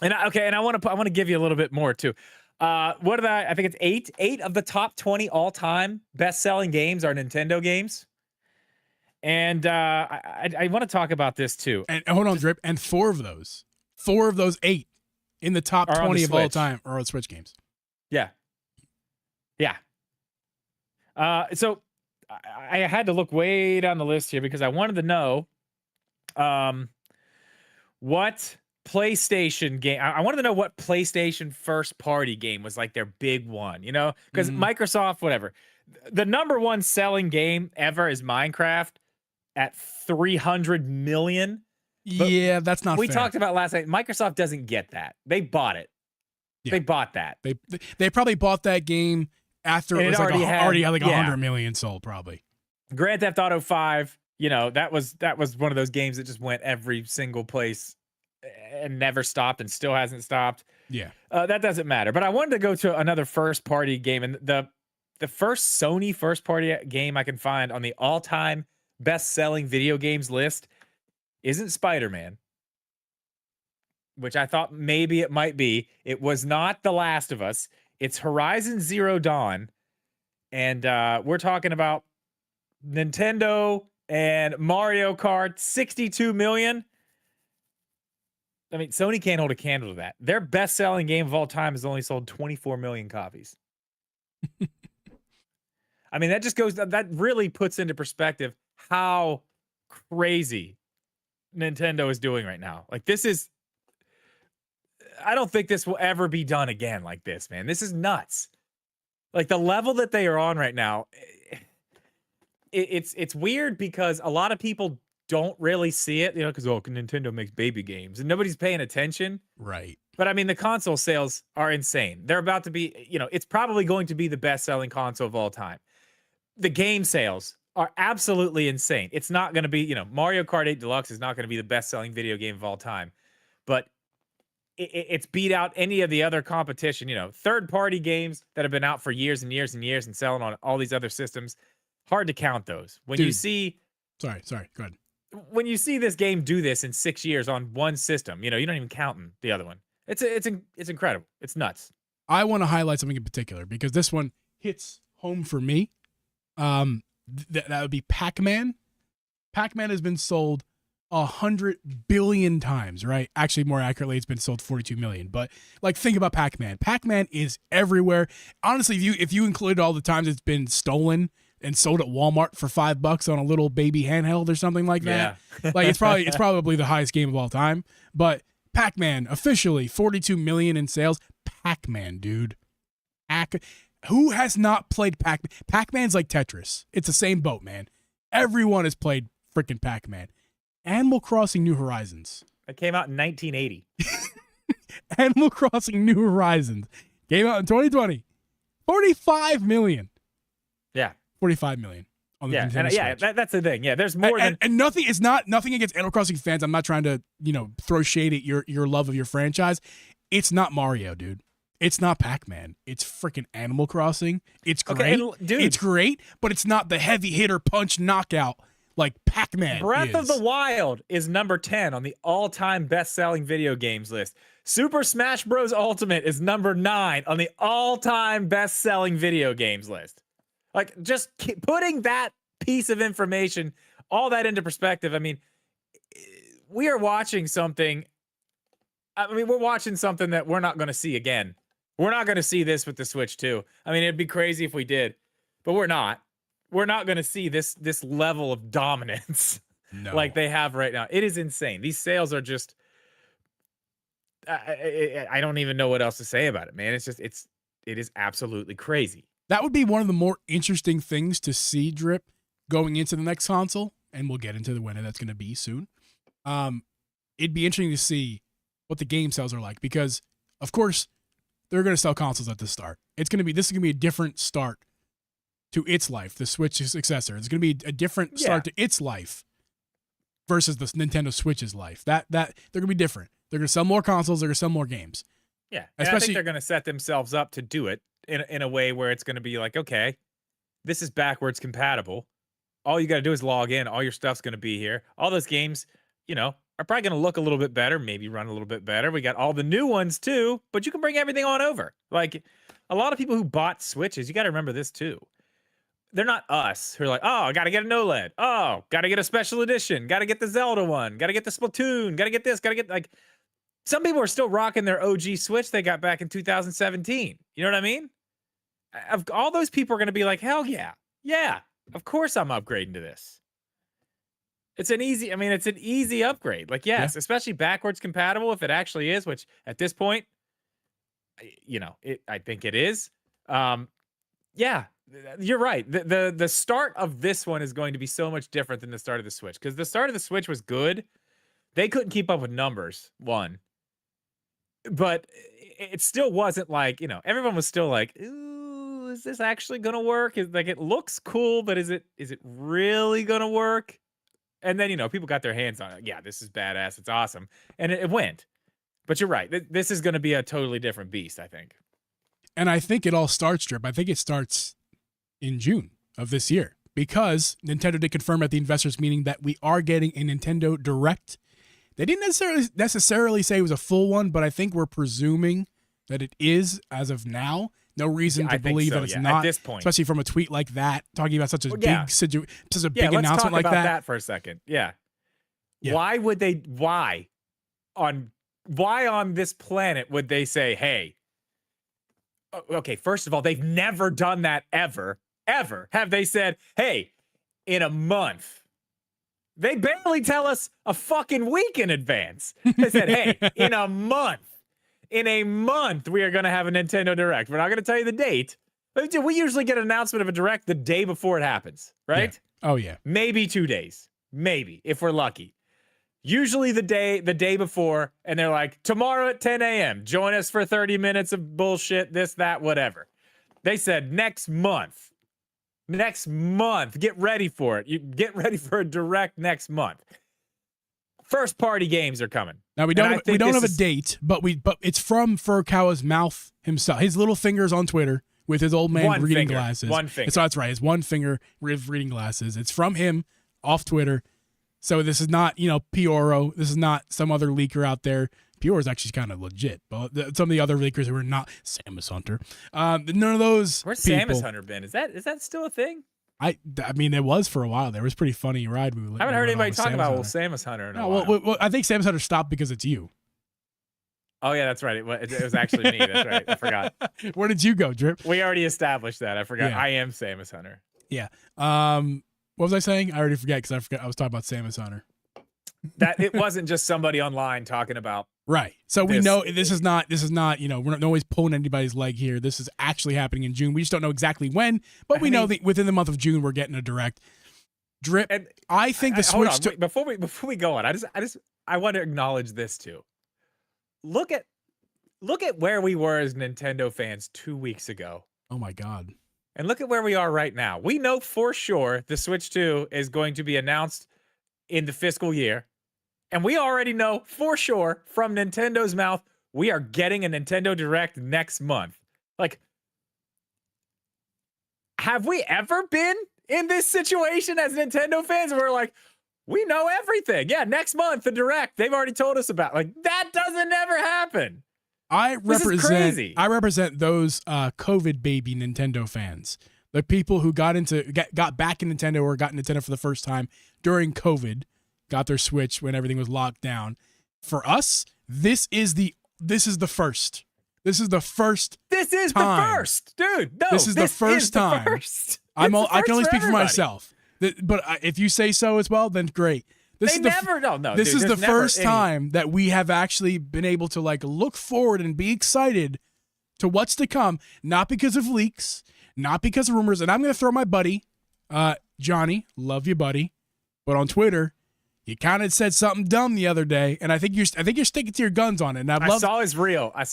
And I want to give you a little bit more too. What did I think it's 8 of the top 20 all-time best-selling games are Nintendo games. And I want to talk about this too. And hold on, Drip. And 4 of those 8 in the top 20 of all time are on Switch games. Yeah. Yeah. So I had to look way down the list here because I wanted to know what PlayStation game. I wanted to know what PlayStation first party game was like their big one, you know, because Microsoft, whatever. The number 1 selling game ever is Minecraft at 300 million. But yeah, that's not we fair. talked about last night. Microsoft doesn't get that. They bought it. Yeah. They bought that. They probably bought that game after it was like already had like 100 million sold, probably. Grand Theft Auto 5, you know, that was one of those games that just went every single place and never stopped and still hasn't stopped. Yeah. That doesn't matter. But I wanted to go to another first party game, and the first Sony first party game I can find on the all-time best-selling video games list isn't Spider-Man, which I thought maybe it might be. It was not The Last of Us. It's Horizon Zero Dawn. And we're talking about Nintendo and Mario Kart, 62 million. I mean, Sony can't hold a candle to that. Their best-selling game of all time has only sold 24 million copies. I mean, that really puts into perspective how crazy Nintendo is doing right now. Like, I don't think this will ever be done again like this, man. This is nuts. Like, the level that they are on right now, it's weird because a lot of people don't really see it, you know, because Nintendo makes baby games and nobody's paying attention. Right. But I mean, the console sales are insane. They're about to be, you know, it's probably going to be the best-selling console of all time. The game sales are absolutely insane. It's not going to be, you know, Mario Kart 8 Deluxe is not going to be the best-selling video game of all time, but it's beat out any of the other competition, you know, third-party games that have been out for years and years and years and selling on all these other systems. Hard to count those. When you see... Sorry, go ahead. When you see this game do this in 6 years on one system, you know, you don't even count the other one. It's incredible. It's nuts. I want to highlight something in particular because this one hits home for me. That would be Pac-Man. Pac-Man has been sold 100 billion times, right? Actually, more accurately, it's been sold 42 million. But like, think about Pac-Man. Pac-Man is everywhere. Honestly, if you included all the times it's been stolen and sold at Walmart for $5 on a little baby handheld or something like that, like it's probably the highest game of all time. But Pac-Man officially 42 million in sales. Pac-Man, dude. Who has not played Pac-Man? Pac-Man's like Tetris. It's the same boat, man. Everyone has played freaking Pac-Man. Animal Crossing New Horizons. It came out in 1980. Animal Crossing New Horizons came out in 2020. 45 million. Yeah. 45 million on the Yeah, Nintendo and Switch. yeah, that's the thing. Yeah, there's more than and nothing. It's not nothing against Animal Crossing fans. I'm not trying to throw shade at your love of your franchise. It's not Mario, dude. It's not Pac-Man. It's freaking Animal Crossing. It's great. dude. It's great, but it's not the heavy hitter punch knockout like Pac-Man. Breath of is. the Wild is number 10 on the all-time best-selling video games list. Super Smash Bros. Ultimate is number 9 on the all-time best-selling video games list. Like, just putting that piece of information, all that into perspective, I mean, we are watching something. I mean, we're watching something that we're not going to see again. We're not going to see this with the Switch 2. I mean, it'd be crazy if we did, but we're not. We're not going to see this level of dominance like they have right now. It is insane. These sales are just, I don't even know what else to say about it, man. It is absolutely crazy. That would be one of the more interesting things to see, Drip, going into the next console, and we'll get into when that's going to be soon. It'd be interesting to see what the game sales are like because, of course, they're going to sell consoles at the start. This is going to be a different start to its life, the Switch successor. It's going to be a different start to its life versus the Nintendo Switch's life. They're going to be different. They're going to sell more consoles. They're going to sell more games. Yeah, and I think they're going to set themselves up to do it in a way where it's going to be like, okay, this is backwards compatible. All you got to do is log in. All your stuff's going to be here. All those games, are probably going to look a little bit better, maybe run a little bit better. We got all the new ones too, but you can bring everything on over. Like a lot of people who bought Switches, you got to remember this too. They're not us who are like, oh, I got to get an OLED. Oh, got to get a special edition. Got to get the Zelda one. Got to get the Splatoon. Got to get this. Got to get like. Some people are still rocking their OG Switch they got back in 2017. You know what I mean? All those people are going to be like, hell yeah. Yeah, of course I'm upgrading to this. It's an easy upgrade. Like, yes, especially backwards compatible if it actually is, which at this point, I think it is. Yeah, you're right. The start of this one is going to be so much different than the start of the Switch because the start of the Switch was good. They couldn't keep up with numbers, one. But it still wasn't like, everyone was still like, ooh, is this actually going to work? It looks cool, but is it really going to work? And then, people got their hands on it. Yeah, this is badass. It's awesome. And it went. But you're right. This is going to be a totally different beast, I think. And I think it all starts, Drip. I think it starts in June of this year because Nintendo did confirm at the investors meeting that we are getting a Nintendo Direct. They didn't necessarily say it was a full one, but I think we're presuming that it is as of now. No reason to believe that it's not at this point, especially from a tweet like that, talking about such a big let's announcement like that. That for a second. Yeah. Why would they? Why on this planet would they say, "Hey"? Okay, first of all, they've never done that ever. Have they said, "Hey, in a month"? They barely tell us a fucking week in advance. They said, "Hey, in a month." In a month, we are going to have a Nintendo Direct. We're not going to tell you the date. We usually get an announcement of a Direct the day before it happens, right? Yeah. Oh, yeah. Maybe 2 days. Maybe, if we're lucky. Usually the day before, and they're like, tomorrow at 10 a.m., join us for 30 minutes of bullshit, this, that, whatever. They said next month. Next month. Get ready for it. You get ready for a Direct next month. First party games are coming. Now we don't have a date, but it's from Furukawa's mouth himself. His little fingers on Twitter with his old man reading glasses. One finger. So that's right. His one finger with reading glasses. It's from him off Twitter. So this is not, Pioro. This is not some other leaker out there. Pioro is actually kind of legit, but some of the other leakers who are not Samus Hunter. None of those. Where's people, Samus Hunter been? Is that still a thing? I mean, it was for a while. There was a pretty funny ride. I haven't heard anybody talk about Samus Hunter in a while. Well, I think Samus Hunter stopped because it's you. Oh, yeah, that's right. It was actually me. That's right. I forgot. Where did you go, Drip? We already established that. I forgot. Yeah. I am Samus Hunter. Yeah. What was I saying? I already forget because I was talking about Samus Hunter. That it wasn't just somebody online talking about. Right. So we know this is not, we're not always pulling anybody's leg here. This is actually happening in June. We just don't know exactly when, but we know that within the month of June, we're getting a Direct. Drip. And I think the Switch. Hold on, before we go on, I want to acknowledge this too. Look at where we were as Nintendo fans 2 weeks ago. Oh my God. And look at where we are right now. We know for sure the Switch 2 is going to be announced in the fiscal year. And we already know for sure from Nintendo's mouth, we are getting a Nintendo Direct next month. Like, have we ever been in this situation as Nintendo fans where we're like, we know everything. Yeah, next month, the Direct, they've already told us about. Like, that doesn't ever happen. I This is crazy. represent those COVID baby Nintendo fans, the people who got back in Nintendo or got Nintendo for the first time during COVID, got their Switch when everything was locked down. For us, this is the first. This is the first. This is time. the first, dude. No, This is the first time. I can only speak for myself. But if you say so as well, then great. This is the first time that we have actually been able to like look forward and be excited to what's to come, not because of leaks, not because of rumors. And I'm going to throw my buddy, Johnny, love you, buddy, but on Twitter, you kind of said something dumb the other day, and I think you're sticking to your guns on it. And I saw his reel. I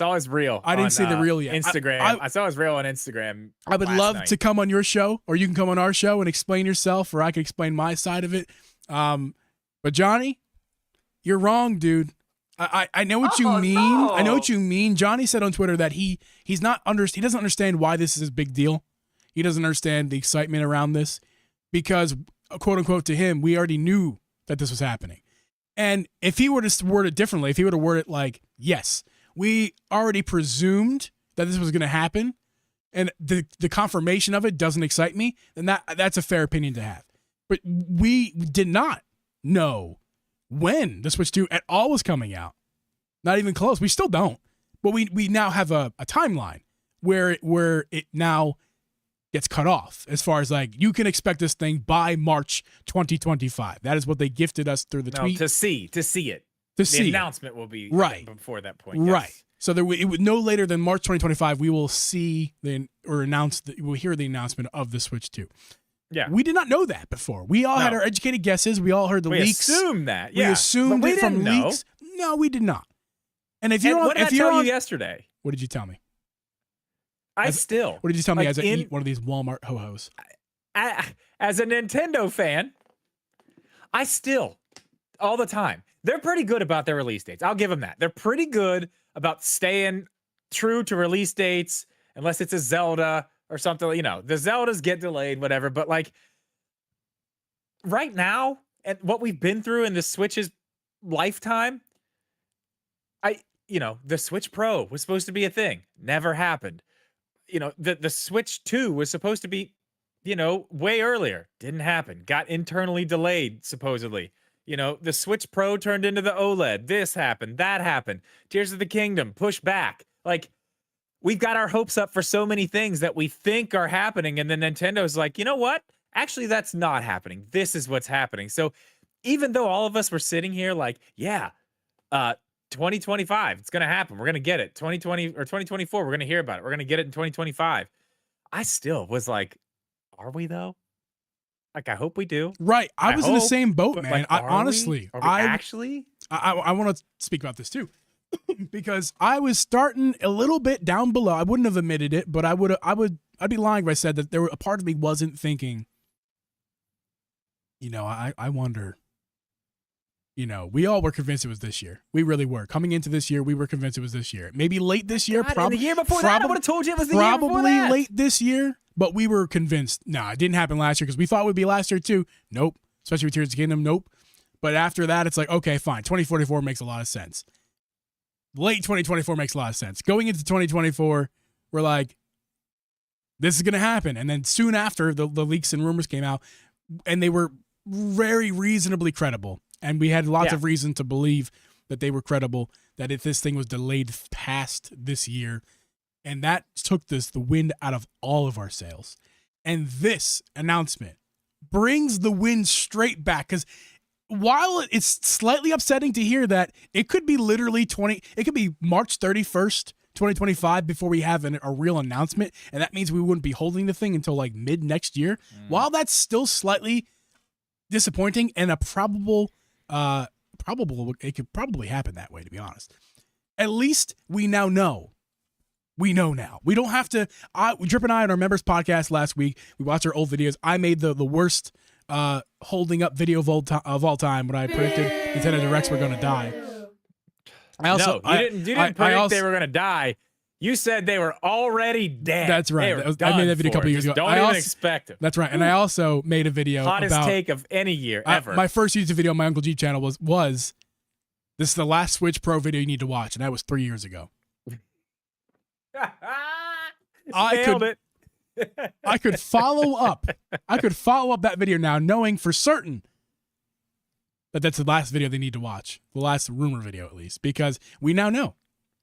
didn't see the reel yet. Instagram. I saw his reel on Instagram. I would love to come on your show, or you can come on our show and explain yourself, or I can explain my side of it. But Johnny, you're wrong, dude. I know what you mean. No. I know what you mean. Johnny said on Twitter that he doesn't understand why this is a big deal. He doesn't understand the excitement around this because, quote unquote, to him, we already knew that this was happening. And if he were to word it differently, if he were to word it like, yes, we already presumed that this was going to happen, and the confirmation of it doesn't excite me, then that's a fair opinion to have. But we did not know when the Switch 2 at all was coming out. Not even close. We still don't. But we now have a timeline where it now gets cut off as far as like you can expect this thing by March 2025. That is what they gifted us through the tweet. To see it. The announcement will be right before that point. Yes. Right. So it would no later than March 2025 we will see we'll hear the announcement of the Switch 2. Yeah. We did not know that before. We all had our educated guesses. We all heard the leaks. We assumed that. Yeah. We assumed it from leaks. No, we did not. And if you're what did I tell you yesterday? What did you tell me? What did you tell me as I eat one of these Walmart ho-hos? As a Nintendo fan, I still, all the time, they're pretty good about their release dates. I'll give them that. They're pretty good about staying true to release dates, unless it's a Zelda or something. You know, the Zeldas get delayed, whatever. But like right now, and what we've been through in the Switch's lifetime, the Switch Pro was supposed to be a thing. Never happened. The Switch 2 was supposed to be, way earlier. Didn't happen. Got internally delayed, supposedly. The Switch Pro turned into the OLED. This happened. That happened. Tears of the Kingdom, pushed back. Like, we've got our hopes up for so many things that we think are happening. And then Nintendo's like, you know what? Actually, that's not happening. This is what's happening. So even though all of us were sitting here like, 2025, it's going to happen. We're going to get it. 2020 or 2024, we're going to hear about it. We're going to get it in 2025. I still was like, are we though? Like, I hope we do. Right. I was in the same boat, man. Like, honestly, actually? I want to speak about this too, because I was starting a little bit down below. I wouldn't have admitted it, but I'd be lying if I said that a part of me wasn't thinking, I wonder. We all were convinced it was this year. We really were. Coming into this year, we were convinced it was this year. Maybe late this year. Probably the year before that, I would have told you it was the year before that. Probably late this year, but we were convinced. No, it didn't happen last year because we thought it would be last year too. Nope. Especially with Tears of the Kingdom. Nope. But after that, it's like, okay, fine. 2044 makes a lot of sense. Late 2024 makes a lot of sense. Going into 2024, we're like, this is going to happen. And then soon after, the leaks and rumors came out, and they were very reasonably credible. And we had lots of reason to believe that they were credible, that if this thing was delayed past this year, and that took the wind out of all of our sails. And this announcement brings the wind straight back, because while it's slightly upsetting to hear that it could be literally it could be March 31st, 2025 before we have a real announcement, and that means we wouldn't be holding the thing until like mid next year. While that's still slightly disappointing and a probable, it could probably happen that way, to be honest. At least we now know We know now. We don't have to. Drip and I on our members podcast last week, we watched our old videos. I made the worst holding up video of all time when I predicted Nintendo Directs were going to die. You didn't predict they were going to die. You said they were already dead. That's right. I made that video a couple years ago. Don't even expect it. That's right. And I also made a video Hottest about take of any year ever. My first YouTube video on my Uncle G channel was this is the last Switch Pro video you need to watch, and that was 3 years ago. Nailed it. I could follow up. I could follow up that video now, knowing for certain that that's the last video they need to watch, the last rumor video at least, because we now know.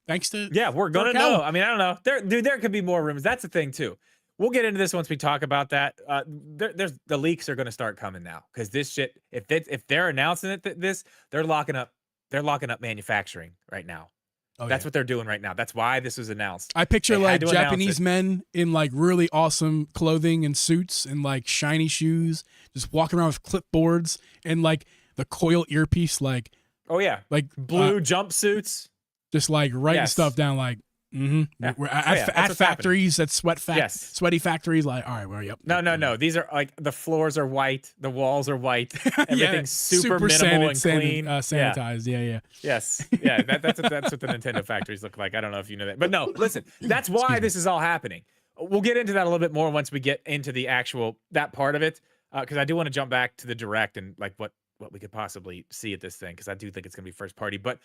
Thanks to we're gonna know. I mean, I don't know. There could be more rumors. That's the thing too. We'll get into this once we talk about that. There's the leaks are gonna start coming now because this shit. If they're announcing it, they're locking up manufacturing right now. Oh, that's what they're doing right now. That's why this was announced. I picture like Japanese men in like really awesome clothing and suits and like shiny shoes, just walking around with clipboards and like the coil earpiece, like like blue jumpsuits. Just like writing stuff down, like, we're at factories, at sweaty factories. Like, all right, well, yep. No. These are like the floors are white, the walls are white, everything's super minimal and clean, sanitized. Yeah. Yes, that's what the Nintendo factories look like. I don't know if you know that, but no, listen, that's why this is all happening. We'll get into that a little bit more once we get into the actual that part of it, because I do want to jump back to the Direct and like what we could possibly see at this thing, because I do think it's going to be first party, but.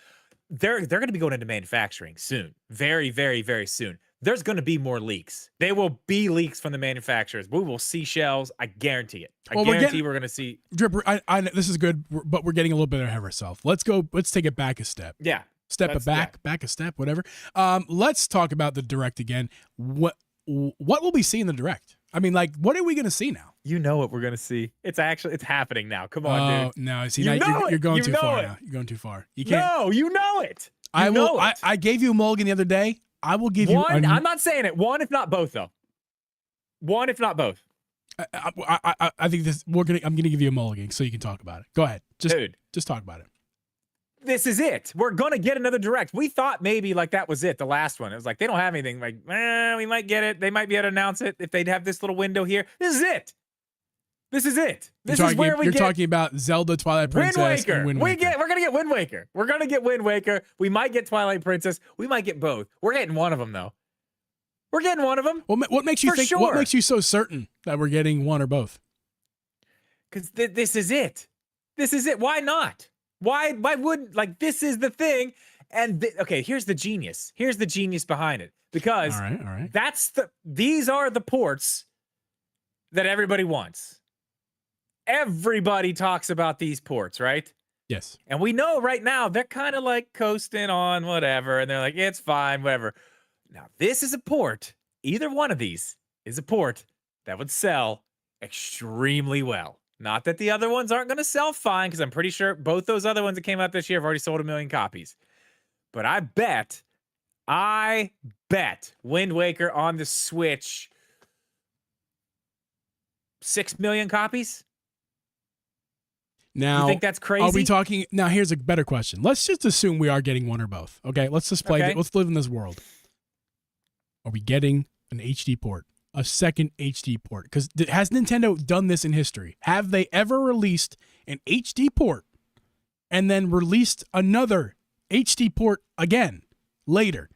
They're going to be going into manufacturing soon. Very, very, very soon. There's going to be more leaks. There will be leaks from the manufacturers. We will see shells. I guarantee it. I guarantee we're going to see. Drip, I this is good, but we're getting a little bit ahead of ourselves. Let's take it back a step. Yeah. Back a step, whatever. Let's talk about the Direct again. What will we see in the Direct? I mean, like, what are we going to see now? You know what we're going to see. It's happening now. Come on, dude. No, see, you're going too far now. You're going too far. You can't. No, you know it. I gave you a mulligan the other day. I will give one. I'm not saying it. One, if not both, though. One, if not both. I think this. I'm gonna give you a mulligan so you can talk about it. Go ahead. Just talk about it. This is it. We're gonna get another Direct. We thought maybe like that was it, the last one. It was like they don't have anything. Like, we might get it. They might be able to announce it if they'd have this little window here. This is it. This is it. This is where we get. You're talking about Zelda, Twilight Princess, and Wind Waker. We're gonna get Wind Waker. We're gonna get Wind Waker. We might get Twilight Princess. We might get both. We're getting one of them though. We're getting one of them. Well, what makes you think? Sure. What makes you so certain that we're getting one or both? Because this is it. This is it. Why not? Why wouldn't, like, this is the thing. And okay, here's the genius. Here's the genius behind it. Because all right. These are the ports that everybody wants. Everybody talks about these ports, right? Yes. And we know right now they're kind of like coasting on whatever. And they're like, it's fine, whatever. Now, this is a port. Either one of these is a port that would sell extremely well. Not that the other ones aren't going to sell fine, because I'm pretty sure both those other ones that came out this year have already sold 1 million copies. But I bet Wind Waker on the Switch, 6 million copies? Now, you think that's crazy? Are we talking? Now, here's a better question. Let's just assume we are getting one or both. Okay, let's just play. Okay. Let's live in this world. Are we getting an HD port? A second HD port? Because has Nintendo done this in history? Have they ever released an HD port and then released another HD port again later?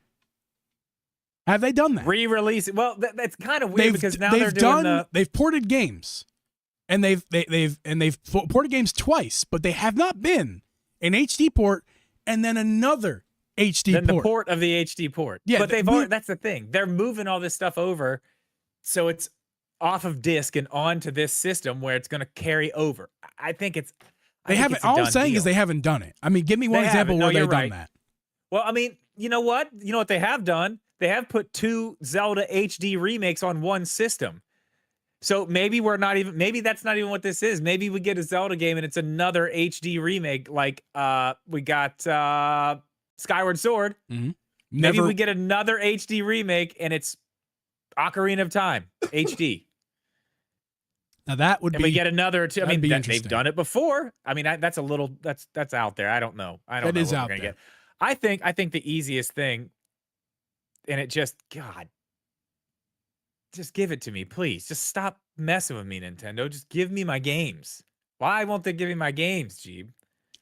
Have they done that? Re-release? Well, that's kind of weird because now they're doing they've ported games, and they've ported games twice, but they have not been an HD port and then another HD port. The port of the HD port. Yeah, but that's the thing. They're moving all this stuff over. So it's off of disk and onto this system where it's going to carry over. I think it's. They haven't. All I'm saying is they haven't done it. I mean, give me one example where they've done that. Well, I mean, you know what? You know what they have done? They have put 2 Zelda HD remakes on one system. So maybe maybe that's not even what this is. Maybe we get a Zelda game and it's another HD remake, like we got Skyward Sword. Mm-hmm. Maybe we get another HD remake and it's Ocarina of Time HD. Now that would be. We get another two. I mean, they've done it before. I mean, that's out there. I don't know. I don't know. That is out there. I think the easiest thing it just, God, just give it to me, please. Just stop messing with me, Nintendo. Just give me my games. Why won't they give me my games, Jeeb?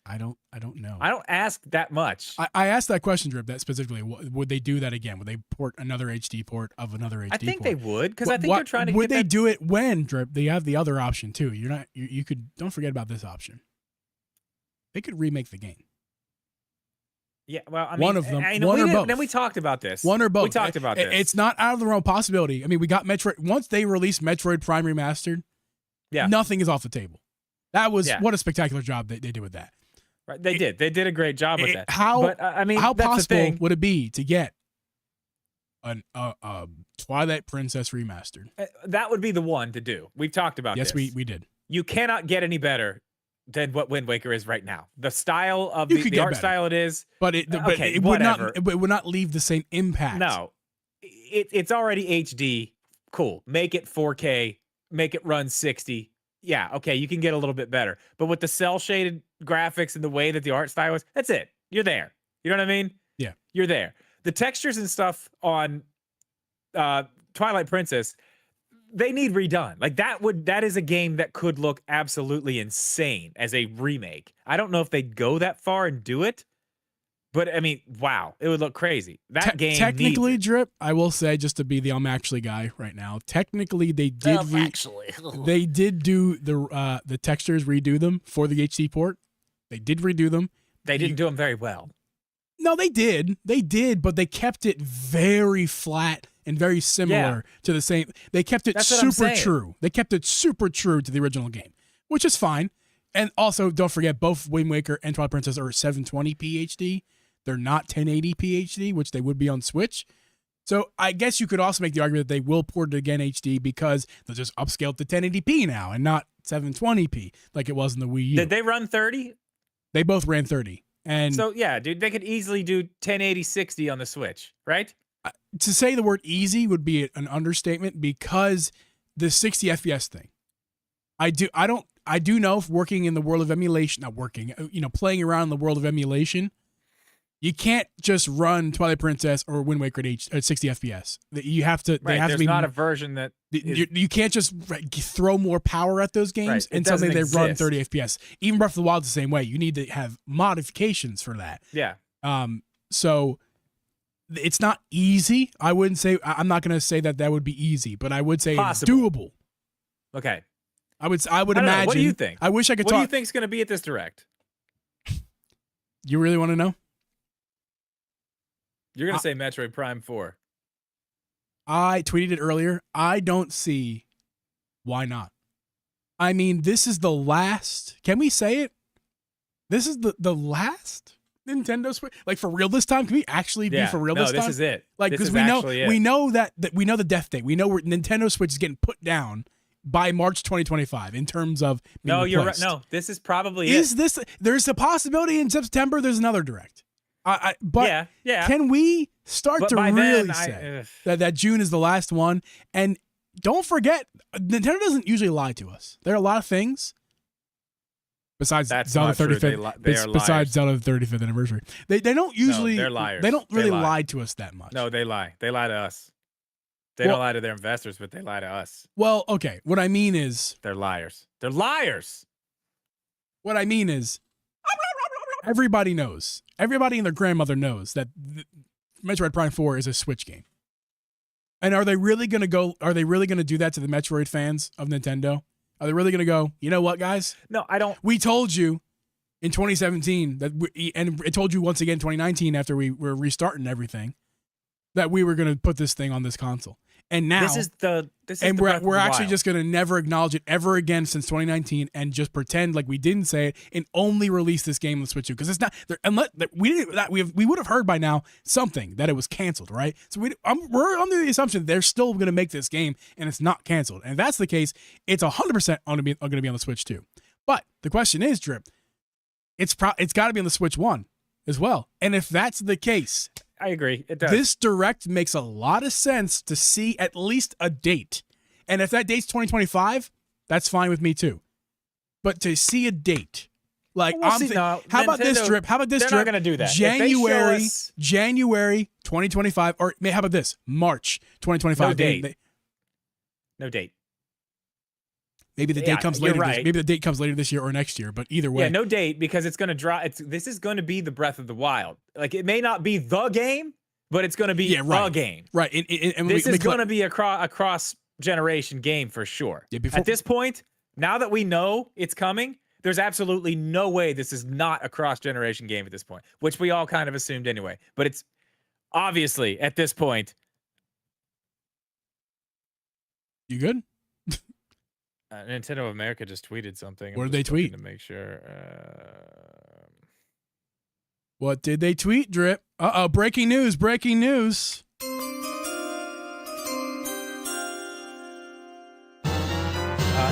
I don't know. I don't ask that much. I asked that question, Drip, that specifically. Would they do that again? Would they port another HD port of another HD port? I think they would, because I think they're trying to Would get they that... do it when, Drip? They have the other option, too. You could, don't forget about this option. They could remake the game. Yeah, well, I mean, one of them, one or both. Then we talked about this. One or both. We talked about this. It's not out of the realm of possibility. I mean, we got Metroid. Once they released Metroid Prime Remastered, nothing is off the table. That was what a spectacular job they did with that. Right, they did. They did a great job with that. I mean, how possible would it be to get a Twilight Princess remastered? That would be the one to do. We've talked about this. Yes, we did. You cannot get any better than what Wind Waker is right now. The style of the art style it is, but it would not. It would not leave the same impact. No, it's already HD. Cool. Make it 4K. Make it run 60. Yeah, okay, you can get a little bit better. But with the cell shaded graphics and the way that the art style is, that's it. You're there. You know what I mean? Yeah. You're there. The textures and stuff on Twilight Princess, they need redone. Like that is a game that could look absolutely insane as a remake. I don't know if they'd go that far and do it, but I mean, wow, it would look crazy. That game technically, Drip, I will say, just to be the I'm actually guy right now, technically they did they did do the textures, redo them for the HD port. They did redo them. They didn't do them very well. No, they did. They did, but they kept it very flat and very similar to the same. They kept it super true. They kept it super true to the original game, which is fine. And also, don't forget, both Wind Waker and Twilight Princess are 720p HD. They're not 1080p HD, which they would be on Switch. So I guess you could also make the argument that they will port it again HD because they'll just upscale it to 1080p now and not 720p like it was in the Wii U. Did they run 30? They both ran 30. And so, yeah, dude, they could easily do 1080 60 on the Switch, right? To say the word easy would be an understatement because the 60 FPS thing. I do know if working in the world of emulation, playing around in the world of emulation, you can't just run Twilight Princess or Wind Waker at 60 FPS. You have to. Right, there's not a version that you can't just throw more power at those games and suddenly they run 30 FPS. Even Breath of the Wild is the same way. You need to have modifications for that. Yeah. So it's not easy. I wouldn't say. I'm not going to say that would be easy, but I would say it's doable. Okay. I would imagine. What do you think? I wish I could talk. What do you think's going to be at this Direct? You really want to know? You're going to say Metroid Prime 4. I tweeted it earlier. I don't see why not. I mean, this is the last. Can we say it? This is the last Nintendo Switch. Like for real this time? Can we actually be for real this time? No, this is it. Like because we know that we know the death date. We know where Nintendo Switch is getting put down by March 2025 in terms of being replaced. You're right. No, this is probably this? There's a possibility in September there's another Direct. But can we start to really say that June is the last one? And don't forget, Nintendo doesn't usually lie to us. There are a lot of things besides Zelda 35th. Besides Zelda 35th anniversary, they don't usually. They're liars. They don't really lie to us that much. No, they lie. They lie to us. They don't lie to their investors, but they lie to us. Well, okay. What I mean is they're liars. They're liars. What I mean is. Everybody knows. Everybody and their grandmother knows that Metroid Prime 4 is a Switch game. And are they really going to do that to the Metroid fans of Nintendo? Are they really going to go, you know what, guys? No, I don't. We told you in 2017 and it told you once again in 2019 after we were restarting everything that we were going to put this thing on this console. And now we're actually just going to never acknowledge it ever again since 2019 and just pretend like we didn't say it and only release this game on the Switch 2 because it's not unless we would have heard by now something that it was canceled, right? So we're under the assumption that they're still going to make this game and it's not canceled. And if that's the case, it's 100% going to be on the Switch 2. But the question is, Drip, it's got to be on the Switch 1 as well. And if that's the case, I agree. It does. This Direct makes a lot of sense to see at least a date. And if that date's 2025, that's fine with me too. But to see a date Like, We'll see. No, how about this Nintendo, drip? How about this they're drip? not going to do that. If they show us- January 2025, or how about this? March 2025. No date. No date. Maybe the date comes you're later. right. Maybe the date comes later this year or next year. But either way, Yeah, no date because it's going to drop. This is going to be the Breath of the Wild. Like, it may not be the game, but it's going to be the game. Right. And This is going to be a cross-generation game for sure. Yeah, At this point, now that we know it's coming, there's absolutely no way this is not a cross-generation game at this point, which we all kind of assumed anyway. But it's obviously, at this point. You good? Nintendo of America just tweeted something. What did they tweet? To make sure. What did they tweet, Drip? Uh-oh, breaking news, breaking news.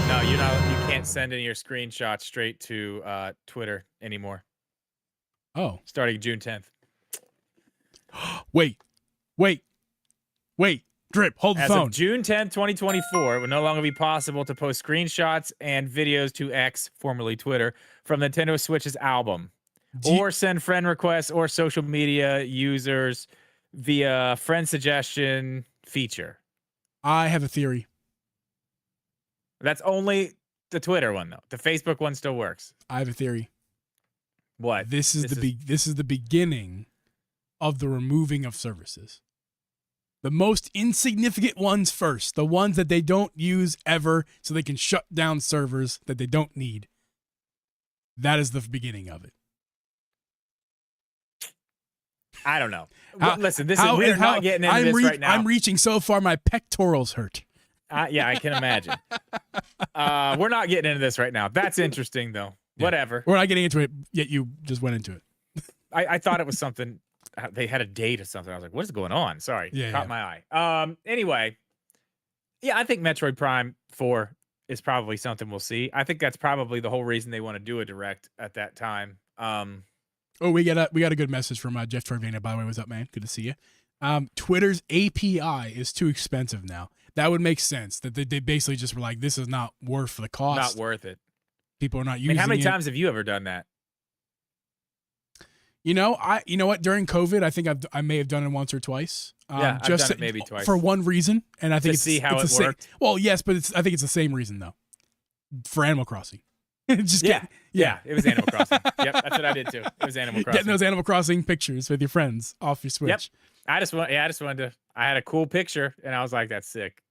No, you can't send any of your screenshots straight to Twitter anymore. Oh. Starting June 10th. Wait. Drip, hold the As phone. of June 10th, 2024, it will no longer be possible to post screenshots and videos to X, formerly Twitter, from Nintendo Switch's album. Or send friend requests or social media users via friend suggestion feature. I have a theory. That's only the Twitter one, though. The Facebook one still works. I have a theory. What? This is the beginning of the removing of services. The most insignificant ones first. The ones that they don't use ever so they can shut down servers that they don't need. That is the beginning of it. I don't know. Listen, we're not getting into this right now. I'm reaching so far, my pectorals hurt. Yeah, I can imagine. We're not getting into this right now. That's interesting, though. Yeah. Whatever. We're not getting into it, yet you just went into it. I thought it was something. They had a date or something. I was like, what is going on? Sorry. Caught my eye. Anyway, yeah, I think Metroid Prime 4 is probably something we'll see. I think that's probably the whole reason they want to do a direct at that time. Oh, we got a good message from Jeff Torvana. By the way, what's up, man? Good to see you. Twitter's API is too expensive now. That would make sense. That they basically just were like, this is not worth the cost. Not worth it. People are not using it. How many times have you ever done that? You know what? During COVID, I think I may have done it once or twice. Yeah, I've done it maybe twice for one reason, and I think to see how it worked. Well, yes, but I think it's the same reason though. For Animal Crossing. It was Animal Crossing. Yep, that's what I did too. It was Animal Crossing. Getting those Animal Crossing pictures with your friends off your Switch. Yep. I just wanted to. I had a cool picture, and I was like, "That's sick.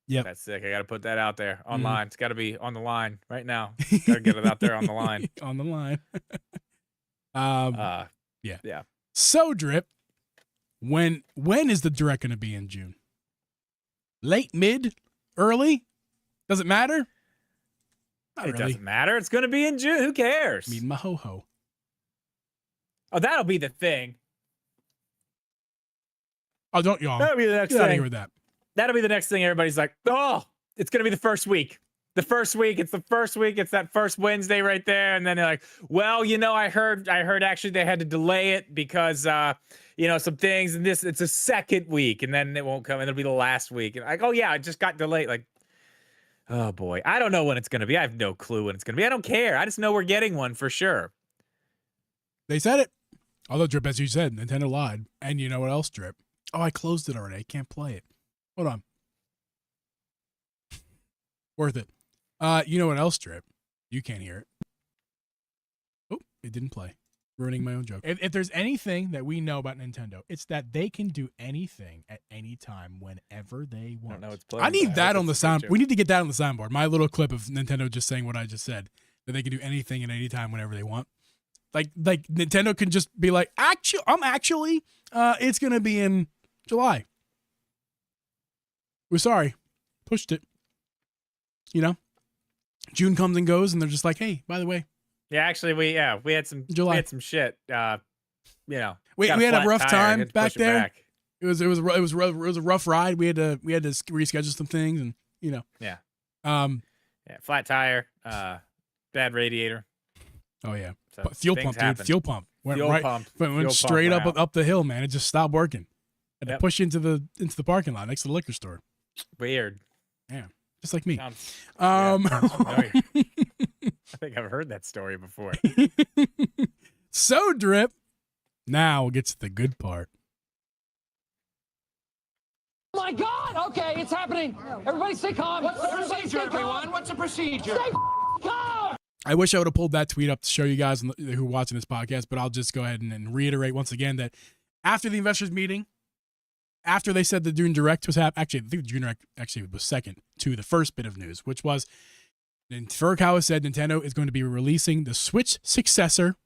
Yep. That's sick. I got to put that out there online. It's got to be on the line right now. Got to get it out there on the line. On the line. Yeah. So, Drip, when is the direct going to be in June? Late, mid, early? Does it matter? It doesn't matter. It's going to be in June. Who cares? Me, my ho-ho. Oh, that'll be the thing. Oh, don't yawn. That'll be the next Get out of thing. here with that. That'll be the next thing. Everybody's like, oh, it's going to be the first week. The first week. It's the first week. It's that first Wednesday right there. And then they're like, well, I heard actually they had to delay it because, some things and this, it's a second week and then it won't come and it'll be the last week. And like, oh yeah, it just got delayed. Like, oh boy, I don't know when it's going to be. I have no clue when it's going to be. I don't care. I just know we're getting one for sure. They said it. Although, Drip, as you said, Nintendo lied. And you know what else, Drip? Oh, I closed it already. I can't play it. Hold on. Worth it. You know what else, Drip? You can't hear it. Oh, it didn't play. Ruining my own joke. If there's anything that we know about Nintendo, it's that they can do anything at any time whenever they want. I need that on the sound. We need to get that on the soundboard. My little clip of Nintendo just saying what I just said, that they can do anything at any time whenever they want. Like Nintendo can just be like, it's gonna be in July. We're sorry, pushed it. June comes and goes, and they're just like, hey, by the way. Yeah, actually, we had some July. We had some shit. We had a rough time back there. Back. It was a rough ride. We had to reschedule some things, and Yeah, flat tire, bad radiator. Oh yeah, So fuel pump, happen. dude. Fuel pump went Fuel straight pump up the hill, man. It just stopped working. Had to Yep. push into the parking lot next to the liquor store. Weird. Yeah, just like me. Sounds familiar. think I've heard that story before. So, Drip, now we'll get to the good part. Oh my God! Okay, it's happening. Everybody stay calm. What's the Everybody procedure, stay calm. everyone? What's the procedure? Stay calm. I wish I would have pulled that tweet up to show you guys who are watching this podcast, but I'll just go ahead and reiterate once again that after the investors meeting, after they said the June Direct was happening, actually, I think the June Direct actually was second to the first bit of news, which was Furukawa said Nintendo is going to be releasing the Switch Successor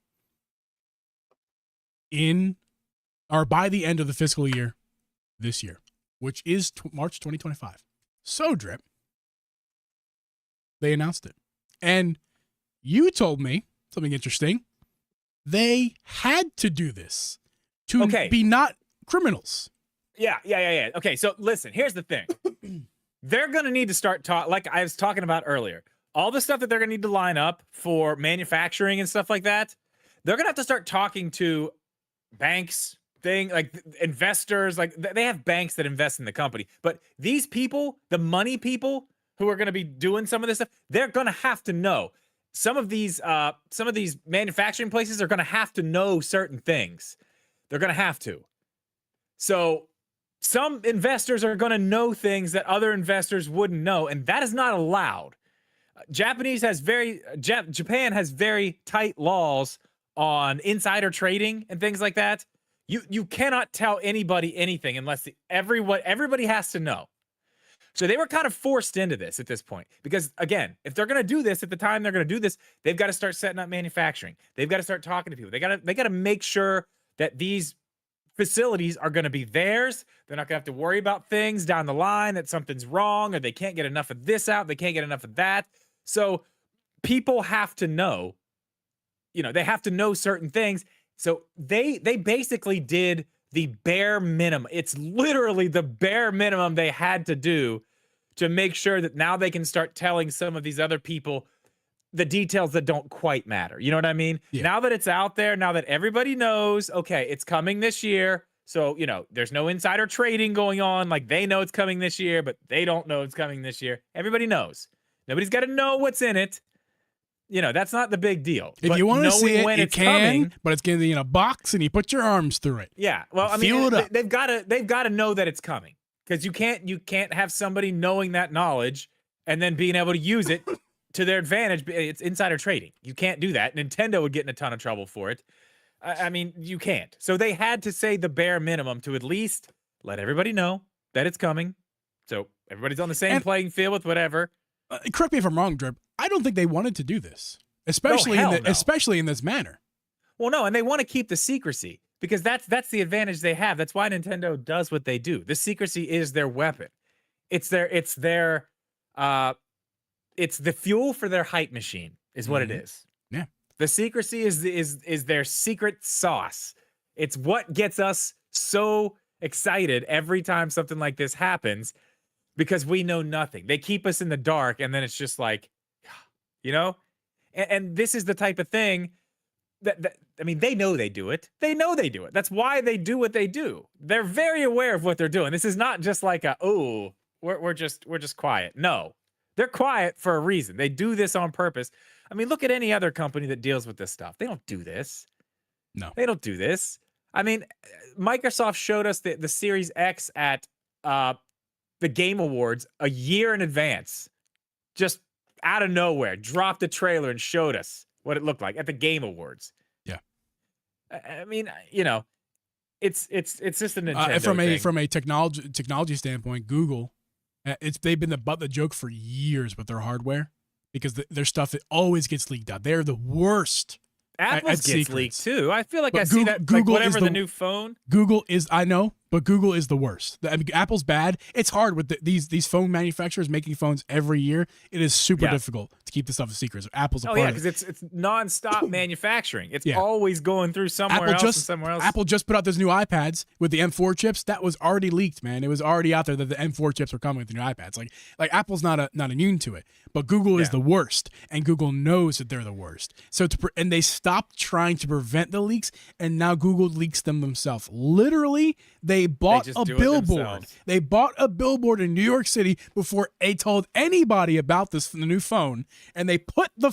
by the end of the fiscal year this year, which is March 2025. So, Drip, they announced it. And you told me something interesting. They had to do this to be not criminals. Yeah. Okay, so listen, here's the thing. They're going to need to start like I was talking about earlier. All the stuff that they're going to need to line up for manufacturing and stuff like that, they're going to have to start talking to banks, like investors. Like they have banks that invest in the company. But these people, the money people who are going to be doing some of this stuff, they're going to have to know. Some of these manufacturing places are going to have to know certain things. They're going to have to. So some investors are going to know things that other investors wouldn't know, and that is not allowed. Japan has very tight laws on insider trading and things like that. You cannot tell anybody anything unless everybody has to know. So they were kind of forced into this at this point because, again, if they're going to do this at the time they're going to do this, they've got to start setting up manufacturing. They've got to start talking to people. They got to make sure that these facilities are going to be theirs. They're not going to have to worry about things down the line that something's wrong or they can't get enough of this out. They can't get enough of that. So people have to know, they have to know certain things. So they basically did the bare minimum. It's literally the bare minimum they had to do to make sure that now they can start telling some of these other people the details that don't quite matter. You know what I mean? Yeah. Now that it's out there, now that everybody knows, okay, it's coming this year. So, there's no insider trading going on. Like they know it's coming this year, but they don't know it's coming this year. Everybody knows. Nobody's got to know what's in it. That's not the big deal. If you want to see it, you can, but it's going to be in a box and you put your arms through it. Yeah. Well, I mean, they've got to know that it's coming because you can't have somebody knowing that knowledge and then being able to use it to their advantage. It's insider trading. You can't do that. Nintendo would get in a ton of trouble for it. I mean, you can't. So they had to say the bare minimum to at least let everybody know that it's coming. So everybody's on the same playing field with whatever. Correct me if I'm wrong, Drip. I don't think they wanted to do this, especially in this manner. Well, no, and they want to keep the secrecy because that's the advantage they have. That's why Nintendo does what they do. The secrecy is their weapon. It's the fuel for their hype machine is what it is. Yeah. The secrecy is their secret sauce. It's what gets us so excited every time something like this happens because we know nothing. They keep us in the dark and then it's just like, and this is the type of thing that I mean, they know they do it. They know they do it. That's why they do what they do. They're very aware of what they're doing. This is not just like we're just quiet. No, they're quiet for a reason. They do this on purpose. I mean, look at any other company that deals with this stuff. They don't do this. No, they don't do this. I mean, Microsoft showed us the Series X at the Game Awards a year in advance. Just out of nowhere, dropped a trailer and showed us what it looked like at the Game Awards. Yeah, I mean, it's just a Nintendo thing. From a technology standpoint, Google, they've been the butt of the joke for years with their hardware because their stuff always gets leaked out. They're the worst. Apple's gets secrets. leaked too. I feel like But I see that. Google Like whatever is the new phone. Google is, I know, but Google is the worst. I mean, Apple's bad. It's hard with these phone manufacturers making phones every year. It is super difficult to keep this stuff a secret. So Apple's a part of it. because it's nonstop manufacturing. It's always going through somewhere else and somewhere else. Apple just put out those new iPads with the M4 chips. That was already leaked, man. It was already out there that the M4 chips were coming with the new iPads. Like Apple's not immune to it, but Google is the worst, and Google knows that they're the worst. So and they stopped trying to prevent the leaks, and now Google leaks them themselves. Literally, they They bought just a do it billboard. themselves. They bought a billboard in New York City before they told anybody about the new phone, and they put the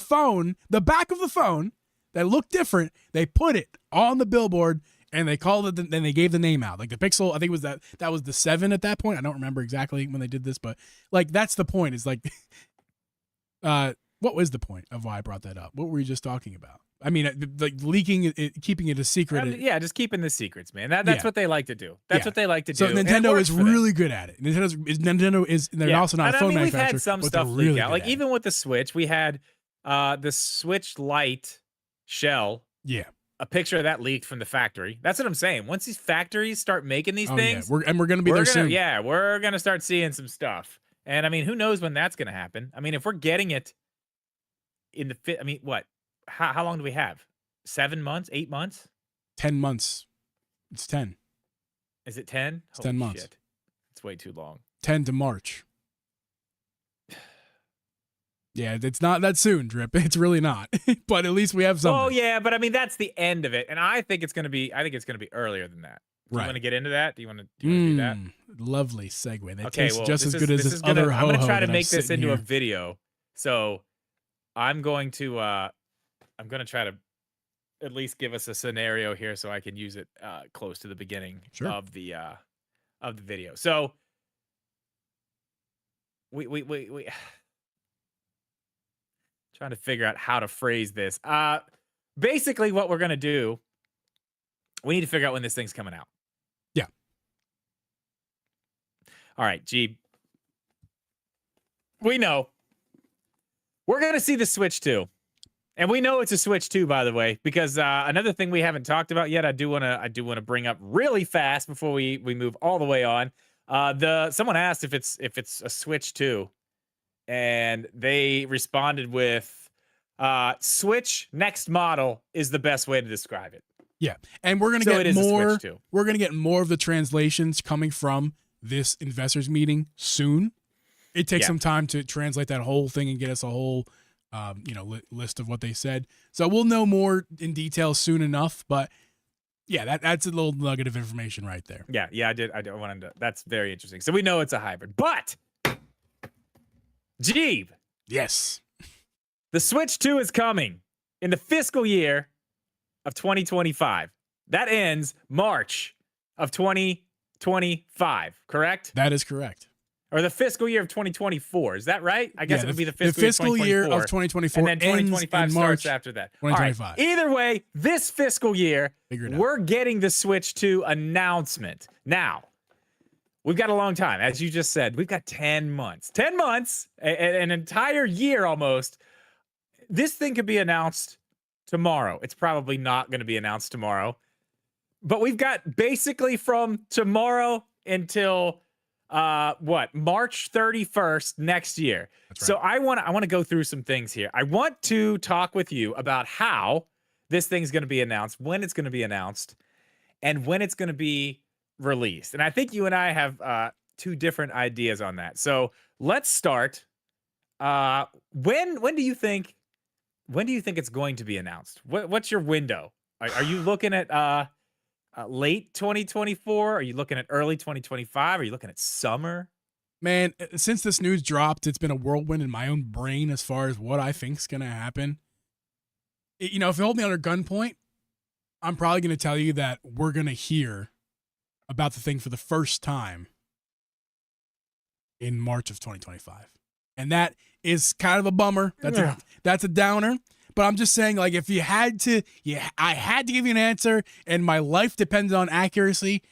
back of the phone that looked different. They put it on the billboard, and they called it. Then they gave the name out. Like the Pixel, I think it was that was the 7 at that point. I don't remember exactly when they did this, but like that's the point. Is like, what was the point of why I brought that up? What were you just talking about? I mean, like leaking it, keeping it a secret. Yeah, just keeping the secrets, man. That's what they like to do. That's what they like to So do. Nintendo is really good at it. Nintendo is they're also not a phone we've manufacturer. had some but stuff they're leak really out. good Like at it. even with the Switch, we had the Switch Lite shell. Yeah. A picture of that leaked from the factory. That's what I'm saying. Once these factories start making these things, we're going to be there soon. Yeah, we're gonna start seeing some stuff. And I mean, who knows when that's gonna happen? I mean, if we're getting it in the I mean, what? How long do we have? 7 months? 8 months? 10 months. It's 10. Is it 10? It's 10 months. Shit. It's way too long. 10 to March. Yeah, it's not that soon, Drip. It's really not. But at least we have something. Oh yeah, but I mean that's the end of it, and I think it's gonna be earlier than that. Do you want to get into that? Do you want to do that? Lovely segue. That Okay, tastes well, just as good as this other I'm gonna ho-ho try to that make I'm this sitting into a here. video. So I'm gonna try to at least give us a scenario here so I can use it close to the beginning of the video. So we trying to figure out how to phrase this. Basically what we're gonna do, we need to figure out when this thing's coming out. Yeah. All right, G. We know we're gonna see the Switch 2. And we know it's a Switch 2, by the way, because another thing we haven't talked about yet, I do wanna bring up really fast before we move all the way on. Someone asked if it's a Switch 2, and they responded with Switch next model is the best way to describe it. Yeah, and we're gonna get more. We're gonna get more of the translations coming from this investors meeting soon. It takes some time to translate that whole thing and get us a whole list of what they said. So we'll know more in detail soon enough. But yeah, that's a little nugget of information right there. Yeah, I wanted to. That's very interesting. So we know it's a hybrid, but Jeeb, yes, the Switch 2 is coming in the fiscal year of 2025. That ends March of 2025. Correct? That is correct. Or the fiscal year of 2024. Is that right? I guess it would be the fiscal year of 2024. And then 2025 starts after that. 2025. All right. Either way, this fiscal year, we're getting the Switch 2 announcement. Now, we've got a long time. As you just said, we've got 10 months. 10 months, an entire year almost. This thing could be announced tomorrow. It's probably not going to be announced tomorrow. But we've got basically from tomorrow until March 31st next year. That's right. So I want to go through some things here. I want to talk with you about how this thing's going to be announced, when it's going to be announced, and when it's going to be released. And I think you and I have two different ideas on that. So let's start. When do you think it's going to be announced? What's your window? Are you looking at late 2024? Are you looking at early 2025? Are you looking at summer? Man, since this news dropped, it's been a whirlwind in my own brain as far as what I think's going to happen. If you hold me under gunpoint, I'm probably going to tell you that we're going to hear about the thing for the first time in March of 2025. And that is kind of a bummer. That's a downer. But I'm just saying, like, if you had to, I had to give you an answer, and my life depends on accuracy,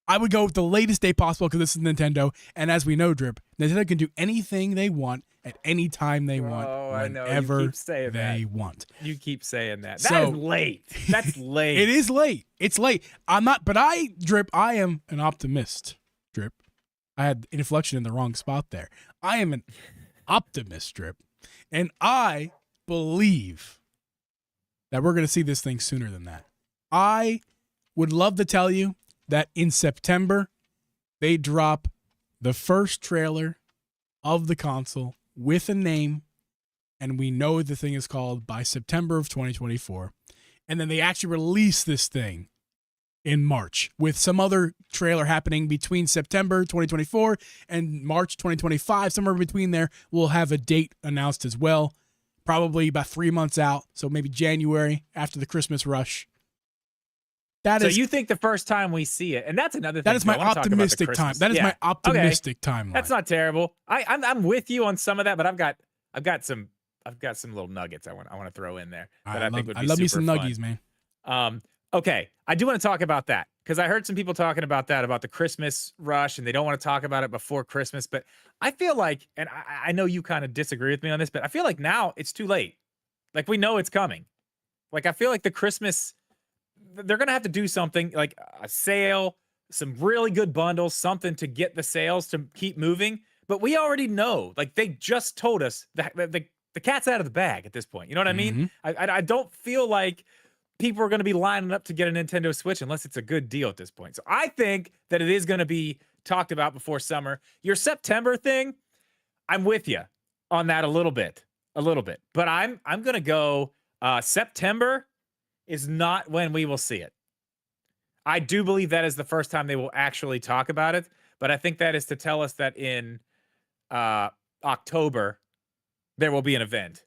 I would go with the latest day possible because this is Nintendo. And as we know, Drip, Nintendo can do anything they want at any time they want, whenever they want. You keep saying that. That is late. That's late. It is late. It's late. Drip, I am an optimist, Drip. I had inflection in the wrong spot there. I am an optimist, Drip. And I believe that we're going to see this thing sooner than that. I would love to tell you that in September, they drop the first trailer of the console with a name, and we know what the thing is called by September of 2024. And then they actually release this thing in March, with some other trailer happening between September 2024 and March 2025. Somewhere between there, we'll have a date announced as well, probably about 3 months out. So maybe January after the Christmas rush. So you think the first time we see it, and that's another thing. That is my optimistic time. That is my optimistic timeline. That's not terrible. I'm with you on some of that, but I've got some little nuggets I want to throw in there that I think would be super fun. I love me some nuggies, man. Okay, I do want to talk about that because I heard some people talking about that, about the Christmas rush, and they don't want to talk about it before Christmas. But I feel like, and I know you kind of disagree with me on this, but I feel like now it's too late. Like, we know it's coming. Like, I feel like the Christmas, they're going to have to do something like a sale, some really good bundles, something to get the sales to keep moving. But we already know, like, they just told us that the cat's out of the bag at this point. You know what I mean? I don't feel like people are going to be lining up to get a Nintendo Switch unless it's a good deal at this point. So I think that it is going to be talked about before summer. Your September thing, I'm with you on that a little bit. But I'm going to go September is not when we will see it. I do believe that is the first time they will actually talk about it, but I think that is to tell us that in October there will be an event,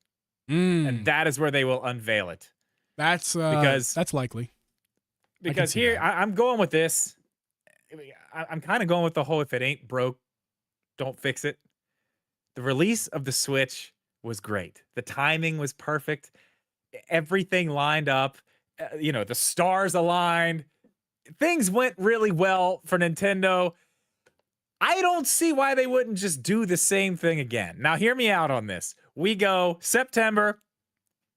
and that is where they will unveil it. That's likely. Because here I'm going with this. I'm kind of going with the whole if it ain't broke, don't fix it. The release of the Switch was great. The timing was perfect. Everything lined up. The stars aligned. Things went really well for Nintendo. I don't see why they wouldn't just do the same thing again. Now, hear me out on this. We go September.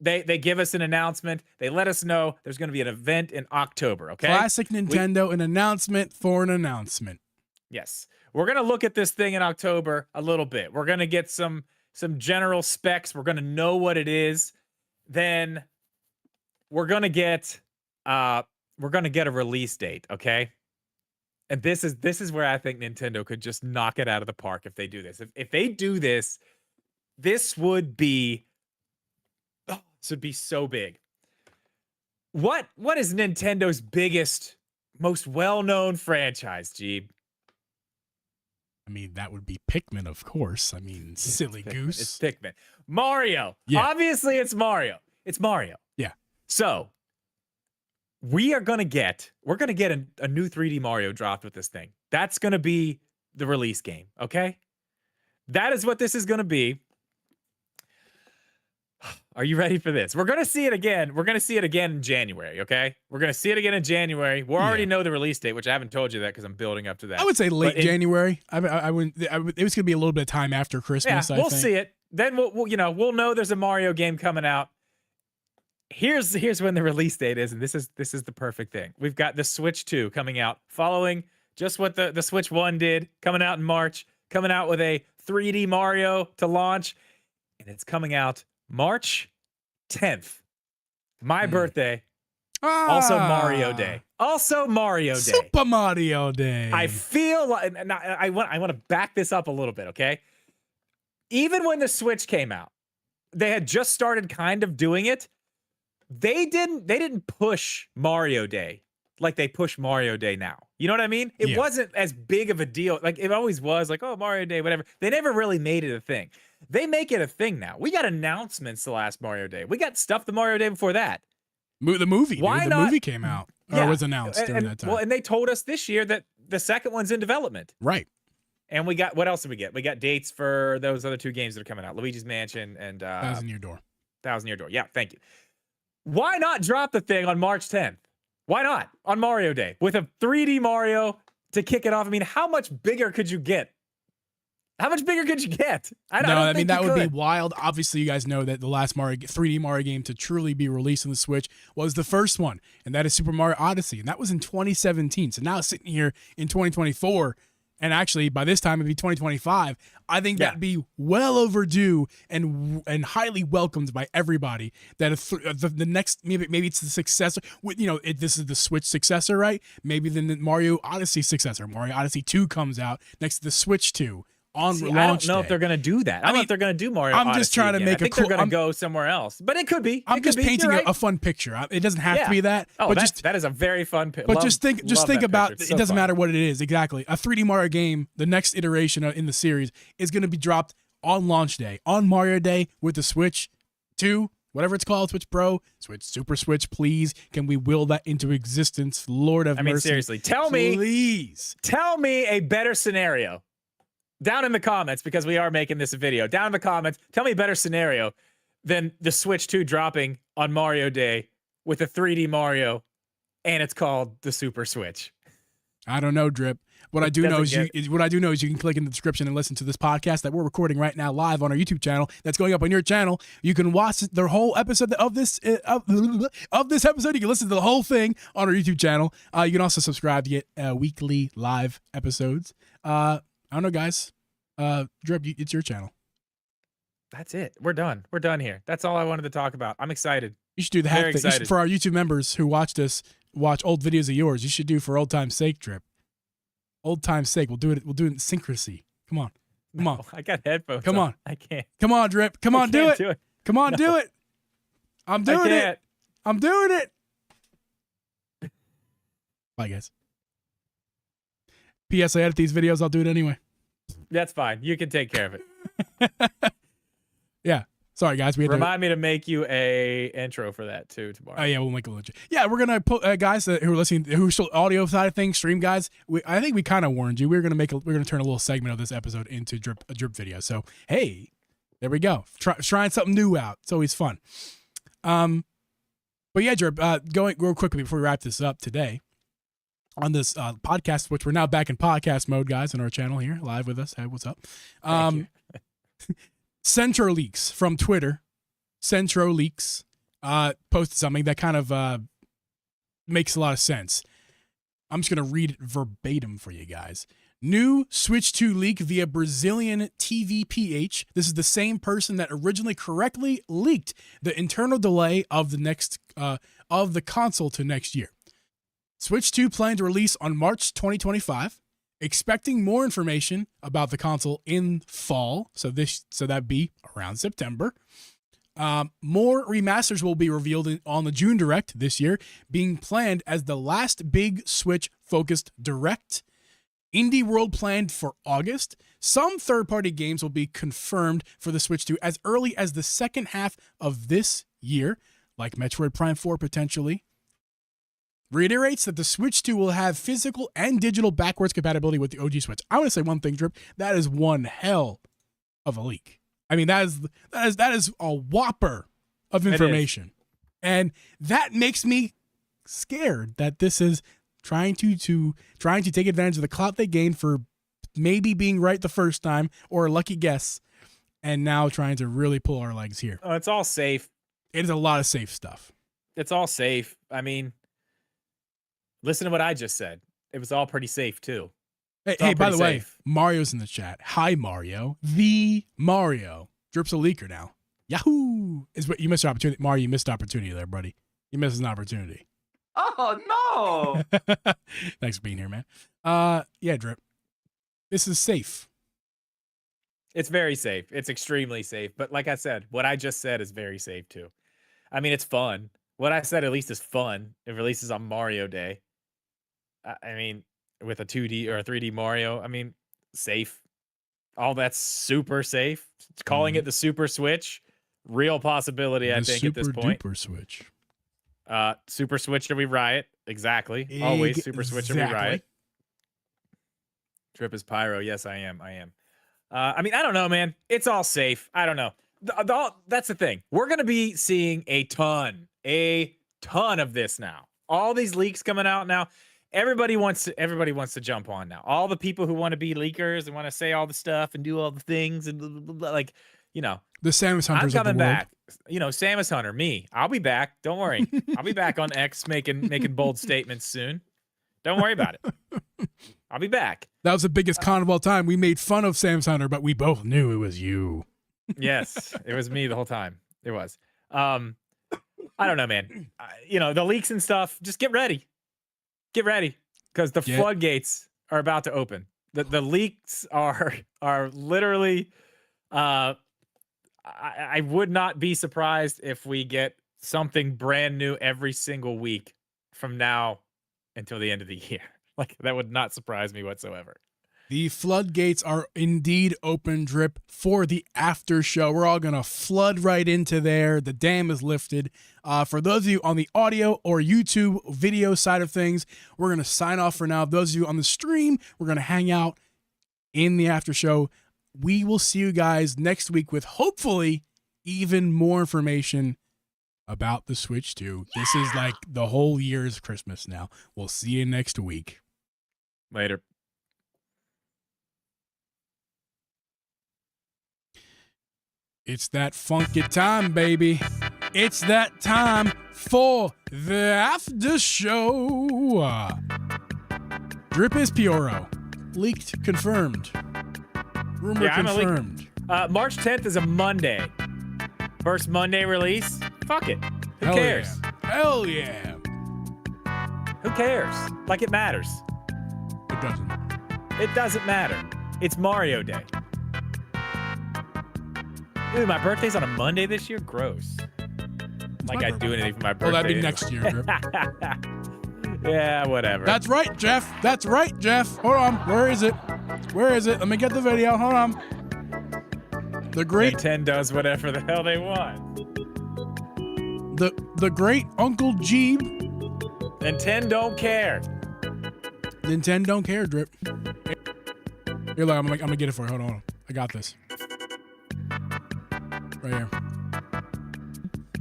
They give us an announcement. They let us know there's going to be an event in October, okay? Classic Nintendo, an announcement for an announcement. Yes. We're going to look at this thing in October a little bit. We're going to get some general specs. We're going to know what it is. Then we're going to get a release date, okay? And this is where I think Nintendo could just knock it out of the park if they do this. If they do this, this would be so big. What is Nintendo's biggest, most well-known franchise, Jeeb? I mean, that would be Pikmin, of course. I mean, silly goose. It's Pikmin. Mario. Yeah. Obviously, it's Mario. It's Mario. Yeah. So we're gonna get a new 3D Mario dropped with this thing. That's gonna be the release game. Okay. That is what this is gonna be. Are you ready for this? We're going to see it again. We're going to see it again in January, okay? We're going to see it again in January. We already know the release date, which I haven't told you that because I'm building up to that. I would say late January. I wouldn't. It was going to be a little bit of time after Christmas. Yeah, we'll see it. Then we'll know there's a Mario game coming out. Here's when the release date is, and this is the perfect thing. We've got the Switch 2 coming out, following just what the Switch 1 did, coming out in March, coming out with a 3D Mario to launch, and it's coming out March 10th, my birthday. Also Mario Day. Super Mario Day. I feel like, and I want to back this up a little bit, okay? Even when the Switch came out, they had just started kind of doing it. They didn't push Mario Day like they push Mario Day now. You know what I mean? It wasn't as big of a deal. Like it always was, like, oh, Mario Day, whatever. They never really made it a thing. They make it a thing now. We got announcements the last Mario Day. We got stuff the Mario Day before that. The movie. Why dude. not? The movie came out or was announced during that time. Well, and they told us this year that the second one's in development. Right. And we got, what else did we get? We got dates for those other two games that are coming out, Luigi's Mansion and Thousand Year Door. Thousand Year Door. Yeah, thank you. Why not drop the thing on March 10th? Why not on Mario Day with a 3D Mario to kick it off? I mean, how much bigger could you get? How much bigger could you get? I mean, that would be wild. Obviously, you guys know that the last 3D Mario game to truly be released on the Switch was the first one, and that is Super Mario Odyssey, and that was in 2017. So now sitting here in 2024, and actually by this time it'd be 2025. I think that'd be well overdue and highly welcomed by everybody. That the next maybe it's the successor. This is the Switch successor, right? Maybe then the Mario Odyssey successor, Mario Odyssey 2 comes out next to the Switch 2. on See, launch I don't know day. if they're gonna do that. I don't know if they're gonna do Mario. I'm just Odyssey trying to again. make I think a cool- they're gonna I'm- go somewhere else, but it could be. I'm It just could be. painting You're right. a fun picture. It doesn't have to be that. Oh, but that is a very fun picture. But just think about it. Doesn't matter what it is exactly. A 3D Mario game, the next iteration in the series, is going to be dropped on launch day, on Mario Day, with the Switch 2, whatever it's called, Switch Pro, Switch Super Switch. Please, can we will that into existence? Lord have mercy. Seriously, tell me a better scenario down in the comments, because we are making this a video. Down in the comments, tell me a better scenario than the Switch 2 dropping on Mario Day with a 3D Mario, and it's called the Super Switch. I don't know, Drip. What I do know is you can click in the description and listen to this podcast that we're recording right now live on our YouTube channel. That's going up on your channel. You can watch the whole episode of this episode. You can listen to the whole thing on our YouTube channel. You can also subscribe to get weekly live episodes. I don't know, guys. Drip, it's your channel. That's it. We're done. We're done here. That's all I wanted to talk about. I'm excited. You should do the half thing. For our YouTube members who watch old videos of yours. You should do for old time's sake, Drip. Old time's sake. We'll do it in syncrasy. Come on. I got headphones. Come on. I can't. Come on, Drip. Come on, do it. Come on, do it. I'm doing it. I'm doing it. Bye, guys. P.S. I edit these videos. I'll do it anyway. That's fine. You can take care of it. Yeah. Sorry, guys. Remind me to make you a intro for that too tomorrow. Oh yeah, we'll make a legit. Yeah, we're gonna put guys who are listening, who still audio side of things, stream guys. I think we kind of warned you. We're gonna turn a little segment of this episode into a drip video. So hey, there we go. Trying something new out. It's always fun. But yeah, Drip. Going real quickly before we wrap this up today on this podcast, which we're now back in podcast mode, guys, on our channel here, live with us. Hey, what's up? Thank you. Centro Leaks from Twitter. Centro Leaks posted something that kind of makes a lot of sense. I'm just going to read it verbatim for you guys. New Switch 2 leak via Brazilian TVPH. This is the same person that originally correctly leaked the internal delay of the console to next year. Switch 2 planned to release on March 2025. Expecting more information about the console in fall, so that'd be around September. More remasters will be revealed on the June Direct this year, being planned as the last big Switch-focused Direct. Indie World planned for August. Some third-party games will be confirmed for the Switch 2 as early as the second half of this year, like Metroid Prime 4 potentially. Reiterates that the Switch 2 will have physical and digital backwards compatibility with the OG Switch. I want to say one thing, Drip. That is one hell of a leak. I mean, that is a whopper of information, and that makes me scared that this is trying to take advantage of the clout they gained for maybe being right the first time or a lucky guess, and now trying to really pull our legs here. Oh, it's all safe. It is a lot of safe stuff. It's all safe. I mean, listen to what I just said. It was all pretty safe too. Hey, by the way, Mario's in the chat. Hi, Mario. The Mario. Drip's a leaker now. Yahoo! Is what you missed an opportunity. Mario, you missed an opportunity there, buddy. You missed an opportunity. Oh no! Thanks for being here, man. Yeah, Drip. This is safe. It's very safe. It's extremely safe. But like I said, what I just said is very safe too. I mean, it's fun. What I said at least is fun. It releases on Mario Day. I mean, with a 2D or a 3D Mario, I mean, safe. All that's super safe. Calling it the Super Switch, real possibility, I think, at this point. Super Switch. Super Switcher we riot. Exactly. Always Super Switcher we riot. Trip is pyro. Yes, I am. I mean, I don't know, man. It's all safe. I don't know. That's the thing. We're going to be seeing a ton of this now. All these leaks coming out now. Everybody wants to jump on now. All the people who want to be leakers and want to say all the stuff and do all the things and blah, blah, blah, like, you know. The Samus Hunters I'm coming of the world. back. You know, Samus Hunter, me. I'll be back. Don't worry. I'll be back on X making bold statements soon. Don't worry about it. I'll be back. That was the biggest con of all time. We made fun of Samus Hunter, but we both knew it was you. Yes, it was me the whole time. It was. I don't know, man. You know, the leaks and stuff, just get ready. Get ready, because the floodgates are about to open. The leaks are literally. I would not be surprised if we get something brand new every single week from now until the end of the year. Like, that would not surprise me whatsoever. The floodgates are indeed open, Drip, for the after show. We're all going to flood right into there. The dam is lifted. For those of you on the audio or YouTube video side of things, we're going to sign off for now. Those of you on the stream, we're going to hang out in the after show. We will see you guys next week with hopefully even more information about the Switch 2. This is like the whole year's Christmas now. We'll see you next week. Later. It's that funky time, baby. It's that time for the after show. Drip is Pioro. Leaked, confirmed. Rumor confirmed. March 10th is a Monday. First Monday release. Fuck it. Who Hell cares? Yeah. Hell yeah. Who cares? Like, it matters. It doesn't. It doesn't matter. It's Mario Day. Dude, my birthday's on a Monday this year? Gross. Like I'd do anything for my birthday. Well, that'd be next year, Drip. Yeah, whatever. That's right, Jeff. That's right, Jeff. Hold on. Where is it? Where is it? Let me get the video. Hold on. The great Nintendo does whatever the hell they want. The great Uncle Jeeb. Nintendo don't care. Nintendo don't care, Drip. Here, look, I'm gonna get it for you. Hold on. I got this. Right here.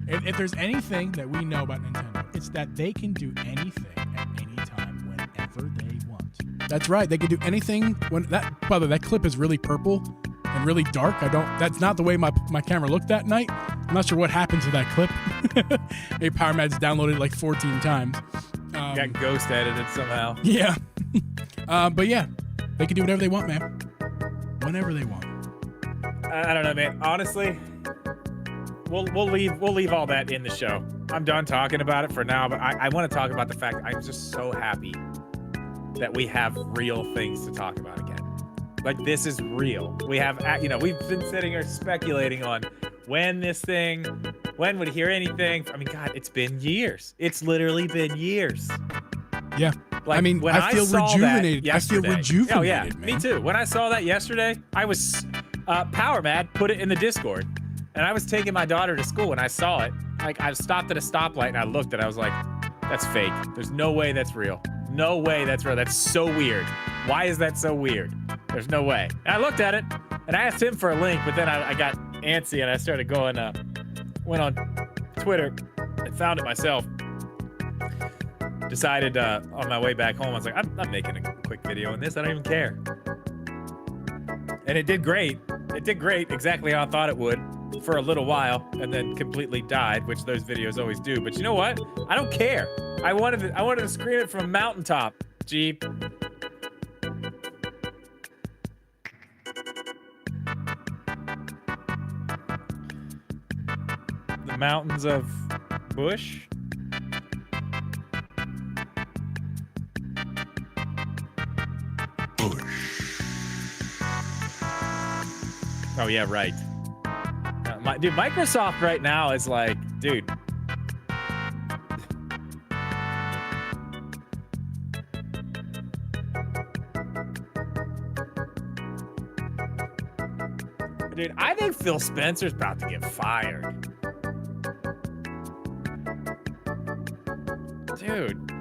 If there's anything that we know about Nintendo, it's that they can do anything at any time, whenever they want. That's right. They can do anything when that. By the way, that clip is really purple and really dark. That's not the way my camera looked that night. I'm not sure what happened to that clip. Maybe Power Mad's downloaded it like 14 times. Got ghost edited somehow. Yeah. But yeah, they can do whatever they want, man. Whenever they want. I don't know, man. Honestly, we'll leave all that in the show. I'm done talking about it for now, but I want to talk about the fact I'm just so happy that we have real things to talk about again. Like, this is real. We have, we've been sitting here speculating on when would hear anything. I mean, God, it's been years. It's literally been years. Yeah. Like, I mean, when I feel rejuvenated. I feel rejuvenated. Oh, yeah. Man. Me too. When I saw that yesterday, I was Power Mad put it in the Discord. And I was taking my daughter to school and I saw it. Like, I stopped at a stoplight and I looked and I was like, that's fake. There's no way that's real. No way that's real. That's so weird. Why is that so weird? There's no way. And I looked at it and I asked him for a link, but then I got antsy and I started going, went on Twitter and found it myself. Decided on my way back home, I was like, I'm making a quick video on this. I don't even care. And it did great. It did great, exactly how I thought it would for a little while, and then completely died, which those videos always do. But you know what? I don't care. I wanted to scream it from a mountaintop, Jeep. The mountains of Bush. Oh, yeah, right. Dude, Microsoft right now is like, dude. Dude, I think Phil Spencer's about to get fired. Dude.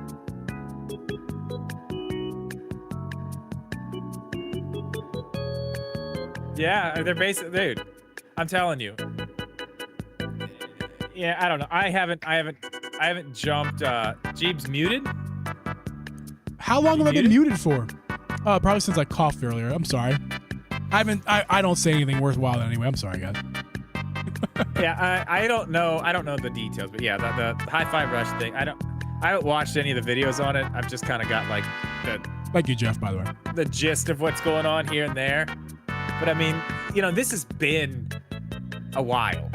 Yeah, they're basically, dude. I'm telling you. Yeah, I don't know. I haven't jumped. Jeeb's muted. How long have I been muted for? Probably since I coughed earlier. I'm sorry. I don't say anything worthwhile anyway. I'm sorry, guys. Yeah, I don't know. I don't know the details, but yeah, the Hi-Fi Rush thing. I haven't watched any of the videos on it. I've just kind of got like Thank you, Jeff, by the way. The gist of what's going on here and there. But I mean, this has been a while.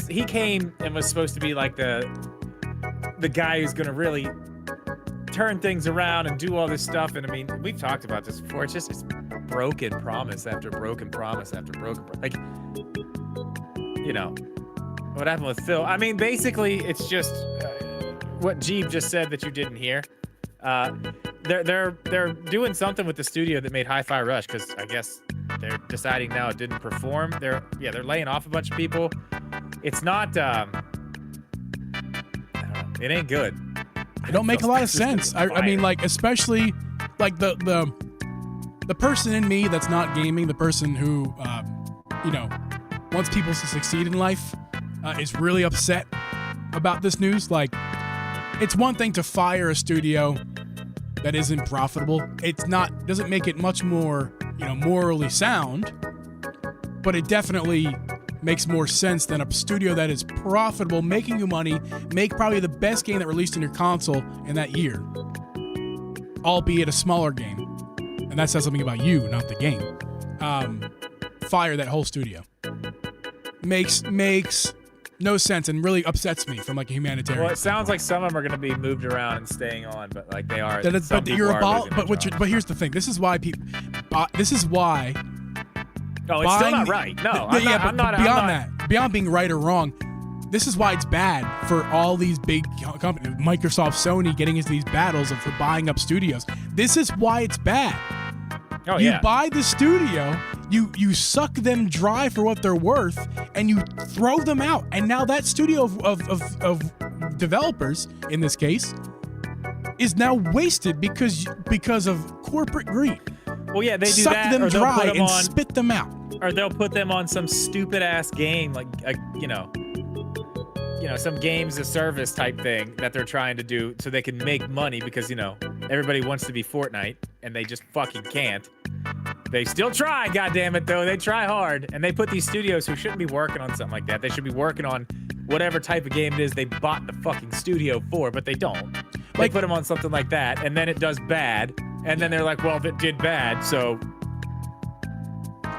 He came and was supposed to be like the guy who's gonna really turn things around and do all this stuff. And I mean, we've talked about this before. It's broken promise after broken promise after broken. Like, you know, what happened with Phil? I mean, basically, it's just what Jeeb just said that you didn't hear. They're doing something with the studio that made Hi-Fi Rush because I guess they're deciding now it didn't perform. They're laying off a bunch of people. It's not. I don't know. It ain't good. It don't make a lot of sense. I mean, like, especially like the person in me that's not gaming, the person who you know, wants people to succeed in life, is really upset about this news. Like, it's one thing to fire a studio that isn't profitable. Doesn't make it much more, you know, morally sound, but it definitely makes more sense than a studio that is profitable, making you money, make probably the best game that released in your console in that year, albeit a smaller game. And that says something about you, not the game. Fire that whole studio. Makes no sense and really upsets me from like a humanitarian. Well, it sounds like some of them are going to be moved around and staying on, but like they are. But here's the thing. This is why people. This is why. Oh, it's still not right. No, I'm not. Beyond being right or wrong, this is why it's bad for all these big companies, Microsoft, Sony, getting into these battles and for buying up studios. This is why it's bad. Oh, you buy the studio, you suck them dry for what they're worth, and you throw them out. And now that studio of developers, in this case, is now wasted because of corporate greed. Well, yeah, they do suck that, them or they'll dry put them and on, spit them out. or they'll put them on some stupid ass game, like some games as service type thing that they're trying to do so they can make money because everybody wants to be Fortnite and they just fucking can't. They still try, goddammit, though. They try hard, and they put these studios who shouldn't be working on something like that. They should be working on whatever type of game it is they bought the fucking studio for, but they don't. They put them on something like that, and then it does bad, and then they're like, well, if it did bad, so...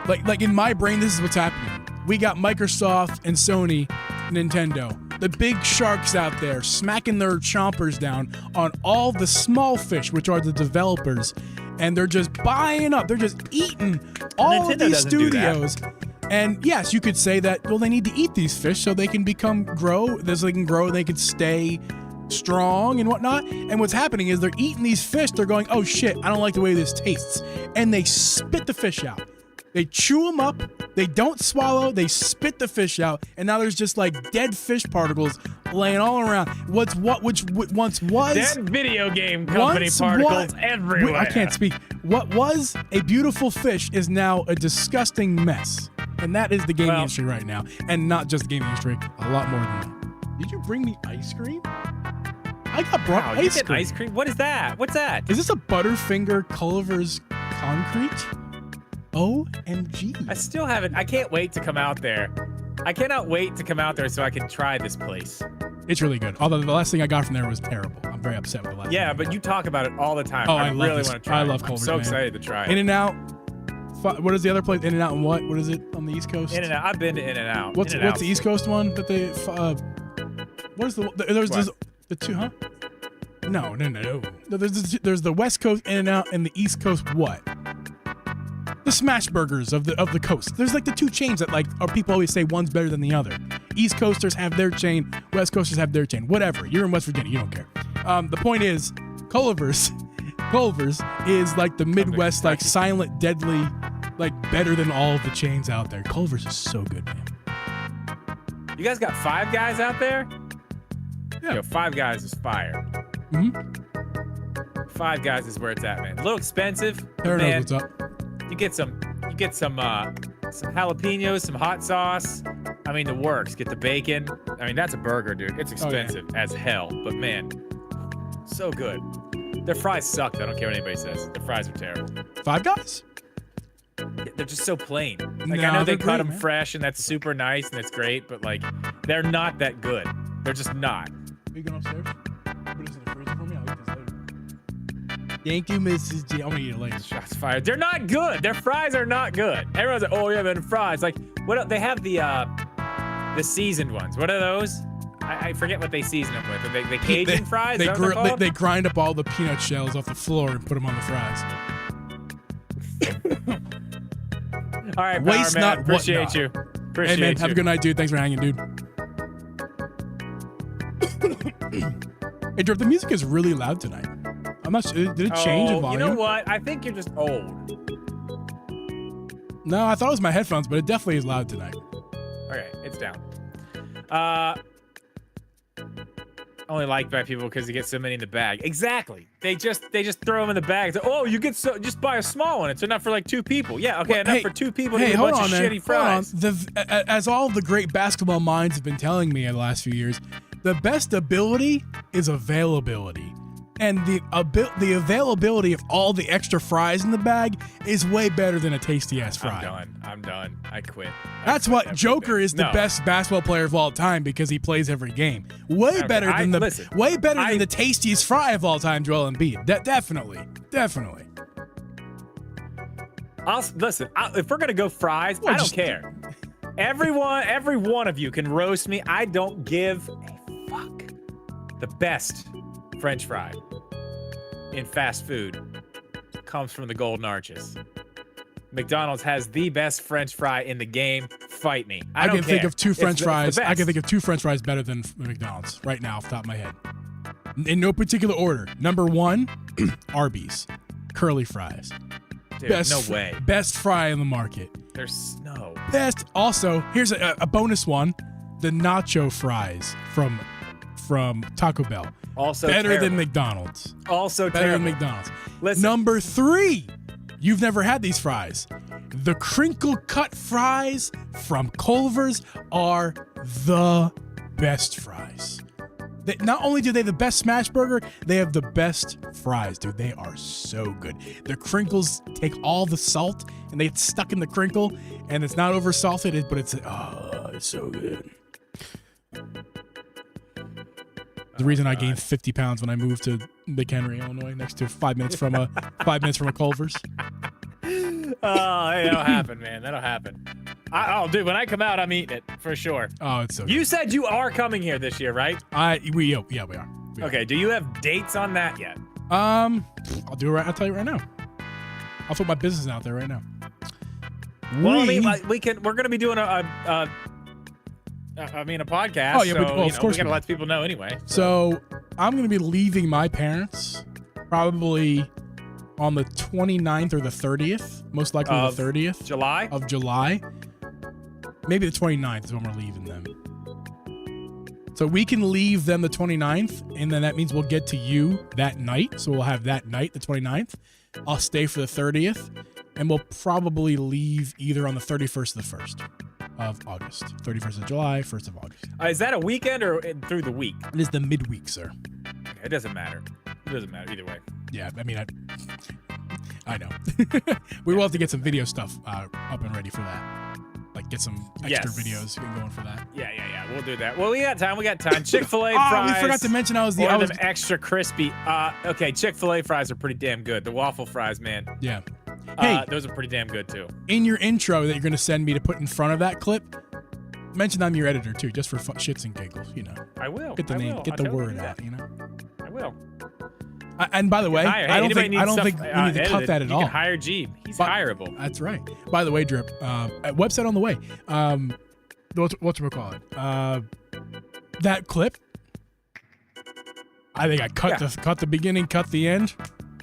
Like in my brain, this is what's happening. We got Microsoft and Sony, Nintendo, the big sharks out there smacking their chompers down on all the small fish, which are the developers, and they're just buying up. They're just eating all of these studios. And yes, you could say that, well, they need to eat these fish so they can grow, they can stay strong and whatnot. And what's happening is they're eating these fish. They're going, oh shit, I don't like the way this tastes. And they spit the fish out. They chew them up, they don't swallow, they spit the fish out, and now there's just like dead fish particles laying all around. Which once was dead video game company particles everywhere. I can't speak. What was a beautiful fish is now a disgusting mess. And that is the gaming industry right now. And not just the gaming industry, a lot more than that. Did you bring me ice cream? I got brought ice cream. Ice cream? What is that? What's that? Is this a Butterfinger Culver's Concrete? OMG. I still haven't. I can't wait to come out there. I cannot wait to come out there so I can try this place. It's really good. Although the last thing I got from there was terrible. I'm very upset with the last Yeah, thing. but you talk about it all the time. Oh, I really want to try I love it. Culver's, I'm so man. excited to try it. In-N-Out. What is the other place? In-N-Out and what? What is it on the East Coast? In-N-Out. I've been to In-N-Out. What's the East Coast one that they... what is there's the two, huh? No. There's the West Coast In-N-Out and the East Coast what? The smash burgers of the coast. There's like the two chains that people always say one's better than the other. East Coasters have their chain, West Coasters have their chain. Whatever. You're in West Virginia, you don't care. The point is, Culver's is like the Midwest, like silent, deadly, like better than all of the chains out there. Culver's is so good, man. You guys got Five Guys out there? Yeah. Yo, Five Guys is fire. Mm-hmm. Five Guys is where it's at, man. A little expensive. There man. knows what's up. You get some jalapenos, some hot sauce. I mean, the works. Get the bacon. I mean, that's a burger, dude. It's expensive as hell, but man, so good. Their fries suck. I don't care what anybody says. Their fries are terrible. Five Guys? They're just so plain. Like, No, I know they they're cut great, them man. fresh, and that's super nice, and it's great, but like, they're not that good. They're just not. Are you going upstairs? Put this in the freezer for me. I'll eat this later. Thank you, Mrs. G. I'm gonna eat it later. Shots fired. They're not good. Their fries are not good. Everyone's like, oh yeah, but fries. Like, what? They have the seasoned ones. What are those? I forget what they season them with. They Cajun fries? They, Is that what they're called? they grind up all the peanut shells off the floor and put them on the fries. All right, Waste Power not, Man. Appreciate what not. you. Appreciate Hey, man, you. have a good night, dude. Thanks for hanging, dude. Hey, Drip, the music is really loud tonight. I'm not sure. Did it change in volume? You know what? I think you're just old. No, I thought it was my headphones, but it definitely is loud tonight. Okay, it's down. Only liked by people because you get so many in the bag. Exactly. They just throw them in the bag. Oh, you get just buy a small one. It's enough for like 2 people. Yeah, okay, enough for 2 people to Hey, get a hold bunch on, of man. shitty fries. Hold on. As all the great basketball minds have been telling me in the last few years, the best ability is availability. And the availability of all the extra fries in the bag is way better than a tasty-ass fry. I'm done. I quit. That's what Joker is the best basketball player of all time because he plays every game. Way better than the tastiest fry of all time, Joel Embiid. Definitely. If we're gonna go fries, I don't care. Every one of you can roast me. I don't give a fuck. The best French fry in fast food comes from the Golden Arches. McDonald's has the best French fry in the game. Fight me. I don't can think care. of 2 French fries. I I can think of 2 French fries better than McDonald's right now off the top of my head. In no particular order. Number 1, Arby's. Curly fries. Dude, no way. Best fry in the market. There's no. Best. Also, here's a bonus one. The nacho fries from Taco Bell. Also better terrible. than McDonald's. Also better terrible. than McDonald's. Listen. Number 3. You've never had these fries. The crinkle cut fries from Culver's are the best fries. Not only do they have the best smash burger, they have the best fries, dude. They are so good. The crinkles take all the salt and they get stuck in the crinkle, and it's not over salted, but it's so good. The reason I gained 50 pounds when I moved to McHenry, Illinois, next to 5 minutes from a Culver's. Oh, hey, that'll happen, man. That'll happen. Dude, when I come out, I'm eating it for sure. Oh, it's so good. You said you are coming here this year, right? We are. Okay. Do you have dates on that yet? I'll do it right. I'll tell you right now. I'll put my business out there right now. Well, I mean, we're gonna be doing a podcast. Oh yeah, but so, of course we gotta let people know anyway. So I'm gonna be leaving my parents probably on the 29th or the 30th, most likely the 30th of July. Maybe the 29th is when we're leaving them. So we can leave them the 29th, and then that means we'll get to you that night. So we'll have that night, the 29th. I'll stay for the 30th, and we'll probably leave either on the 31st or the 1st of August. 31st of July, 1st of August. Is that a weekend or through the week? It is the midweek, sir. Okay, it doesn't matter. It doesn't matter either way. Yeah, I mean, I know. We will have to get some video stuff up and ready for that. Like, get some extra videos going for that. Yeah. We'll do that. Well, we got time. Chick-fil-A fries. We forgot to mention I was them extra crispy. Okay, Chick-fil-A fries are pretty damn good. The waffle fries, man. Yeah. Hey, those are pretty damn good too. In your intro that you're gonna send me to put in front of that clip, mention I'm your editor too, just for shits and giggles. You know. I will. Get the name, get the word out. You know. I will. And by the way, I don't think we need to cut that at all. You can hire G. He's hireable. That's right. By the way, Drip, website on the way. Whatchamacallit? That clip. I think I cut the beginning, cut the end.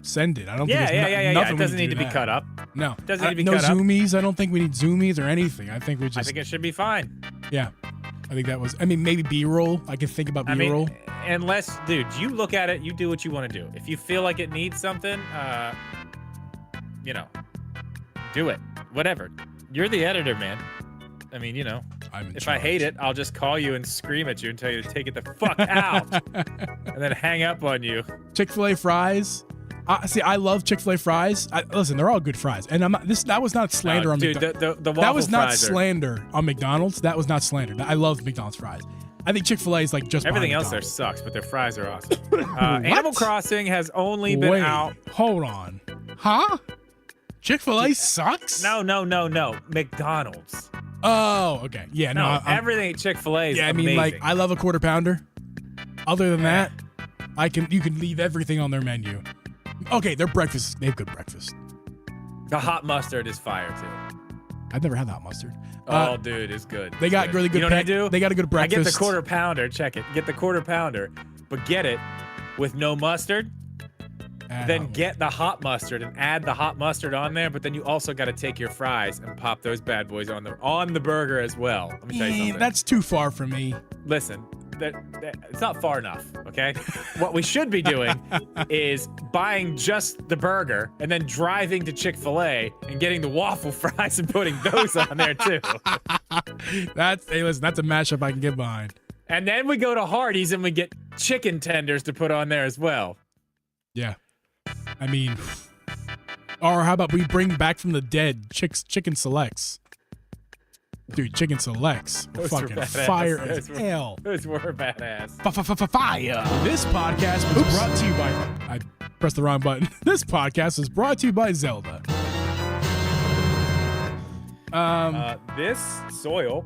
Send it. I don't think there's nothing It doesn't we need to be cut up. No. Doesn't need to be no cut up. zoomies. I don't think we need zoomies or anything. I think I think it should be fine. Yeah. I think that was, maybe B-roll. I can think about B-roll. Unless, dude, you look at it, you do what you want to do. If you feel like it needs something, do it. Whatever. You're the editor, man. I mean, if I hate it, I'll just call you and scream at you and tell you to take it the fuck out. And then hang up on you. Chick-fil-A fries. See, I love Chick-fil-A fries. Listen, they're all good fries, and I'm not. That was not slander on McDonald's. That was not slander on McDonald's. That was not slander. I love McDonald's fries. I think Chick-fil-A is like just everything else there sucks, but their fries are awesome. Animal Crossing has only been out. Hold on, huh? Chick-fil-A sucks? No. McDonald's. Oh, okay. Yeah, no. No, everything at Chick-fil-A is yeah, I mean, amazing. like, I love a quarter pounder. Other than that, you can leave everything on their menu. Okay, their breakfast, they have good breakfast. The hot mustard is fire too. I've never had that mustard. Oh, dude, it's good. They got really good. You know what I do? They got a good I breakfast. get the quarter pounder. Check it. Get the quarter pounder, but get it with no mustard. Then get the hot mustard and add the hot mustard on there. But then you also got to take your fries and pop those bad boys on the burger as well. Let me tell you something. That's too far for me. Listen, it's not far enough. Okay, what we should be doing is buying just the burger and then driving to Chick-fil-A and getting the waffle fries and putting those on there too. Hey, listen, that's a mashup I can get behind. And then we go to Hardee's and we get chicken tenders to put on there as well. Yeah. I mean, or how about we bring back from the dead chicken selects? Dude, chicken selects were Those were fucking badass. fire Those as were- hell. Those were badass. Fire. This podcast was brought to you by... I pressed the wrong button. This podcast is brought to you by Zelda. This soil.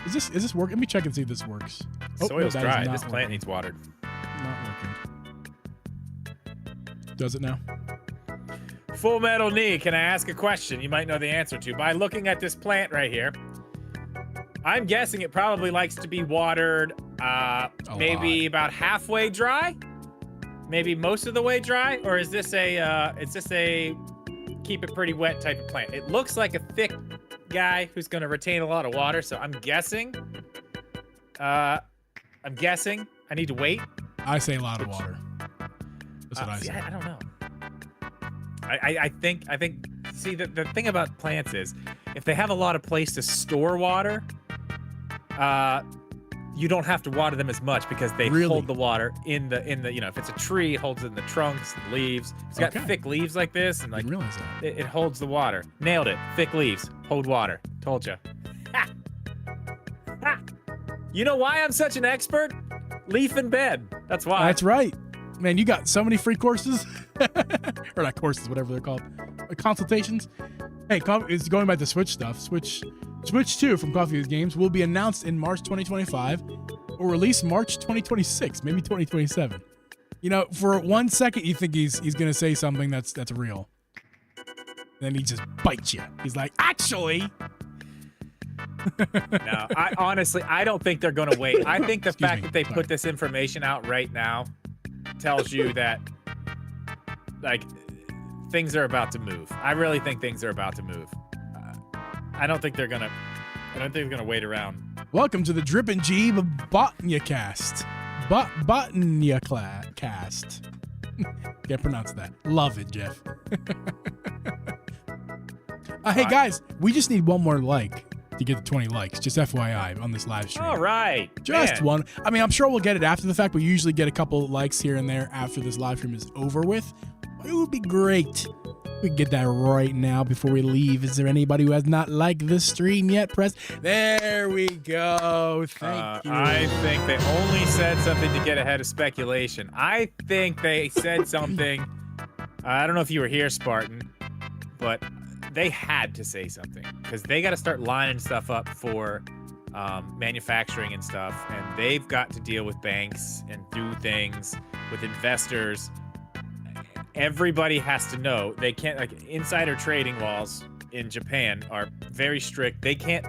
Is this work? Let me check and see if this works. Oh, Soil's that is dry. not This plant working. needs watered. Not working. Does it now? Full Metal Knee, can I ask a question you might know the answer to? By looking at this plant right here, I'm guessing it probably likes to be watered maybe about halfway dry? Maybe most of the way dry? Or is this a keep it pretty wet type of plant? It looks like a thick guy who's going to retain a lot of water, so I'm guessing. I need to wait. I say a lot of water. That's what I say. I don't know. I think see the thing about plants is if they have a lot of place to store water, you don't have to water them as much because they hold the water in the if it's a tree, it holds it in the trunks and leaves. It's got thick leaves like this and like realize that. it holds the water. Nailed it. Thick leaves hold water. Told you. Ha! Ha! You know why I'm such an expert? Leaf in bed. That's why. That's right. Man, you got so many free courses. Or not courses, whatever they're called. Consultations. Hey, it's going back to Switch stuff. Switch 2 from Coffee with Games will be announced in March 2025 or released March 2026, maybe 2027. You know, for 1 second you think he's going to say something that's real. Then he just bites you. He's like, actually. No, I don't think they're going to wait. I think the fact that they Sorry. put this information out right now tells you that, like, things are about to move. I really think things are about to move. I don't think they're gonna wait around. Welcome to the Drip and Jeeb Botnia Cast. Botnia Cast. Can't pronounce that. Love it, Jeff. Hey guys, we just need one more like to get to 20 likes. Just FYI on this live stream. All right, Just man. one. I mean, I'm sure we'll get it after the fact. We usually get a couple likes here and there after this live stream is over with. It would be great. We can get that right now before we leave. Is there anybody who has not liked the stream yet? Press. There we go. Thank you. I think they only said something to get ahead of speculation. I think they said something. I don't know if you were here, Spartan, but they had to say something because they got to start lining stuff up for manufacturing and stuff, and they've got to deal with banks and do things with investors. Everybody has to know they can't, like, insider trading laws in Japan are very strict. They can't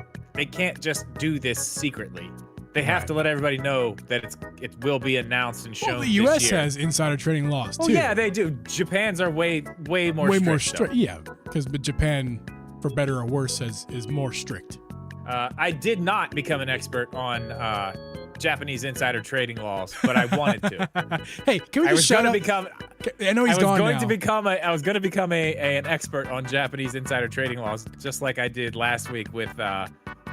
just do this secretly. They have to let everybody know that it will be announced and shown. Well, the U.S. this year. has insider trading laws too. Oh yeah, they do. Japan's are way more strict. though. Yeah, because Japan, for better or worse, is more strict. I did not become an expert on Japanese insider trading laws, but I wanted to. Hey, can we just shout out? I know he's gone now. I was going to become an expert on Japanese insider trading laws, just like I did last week with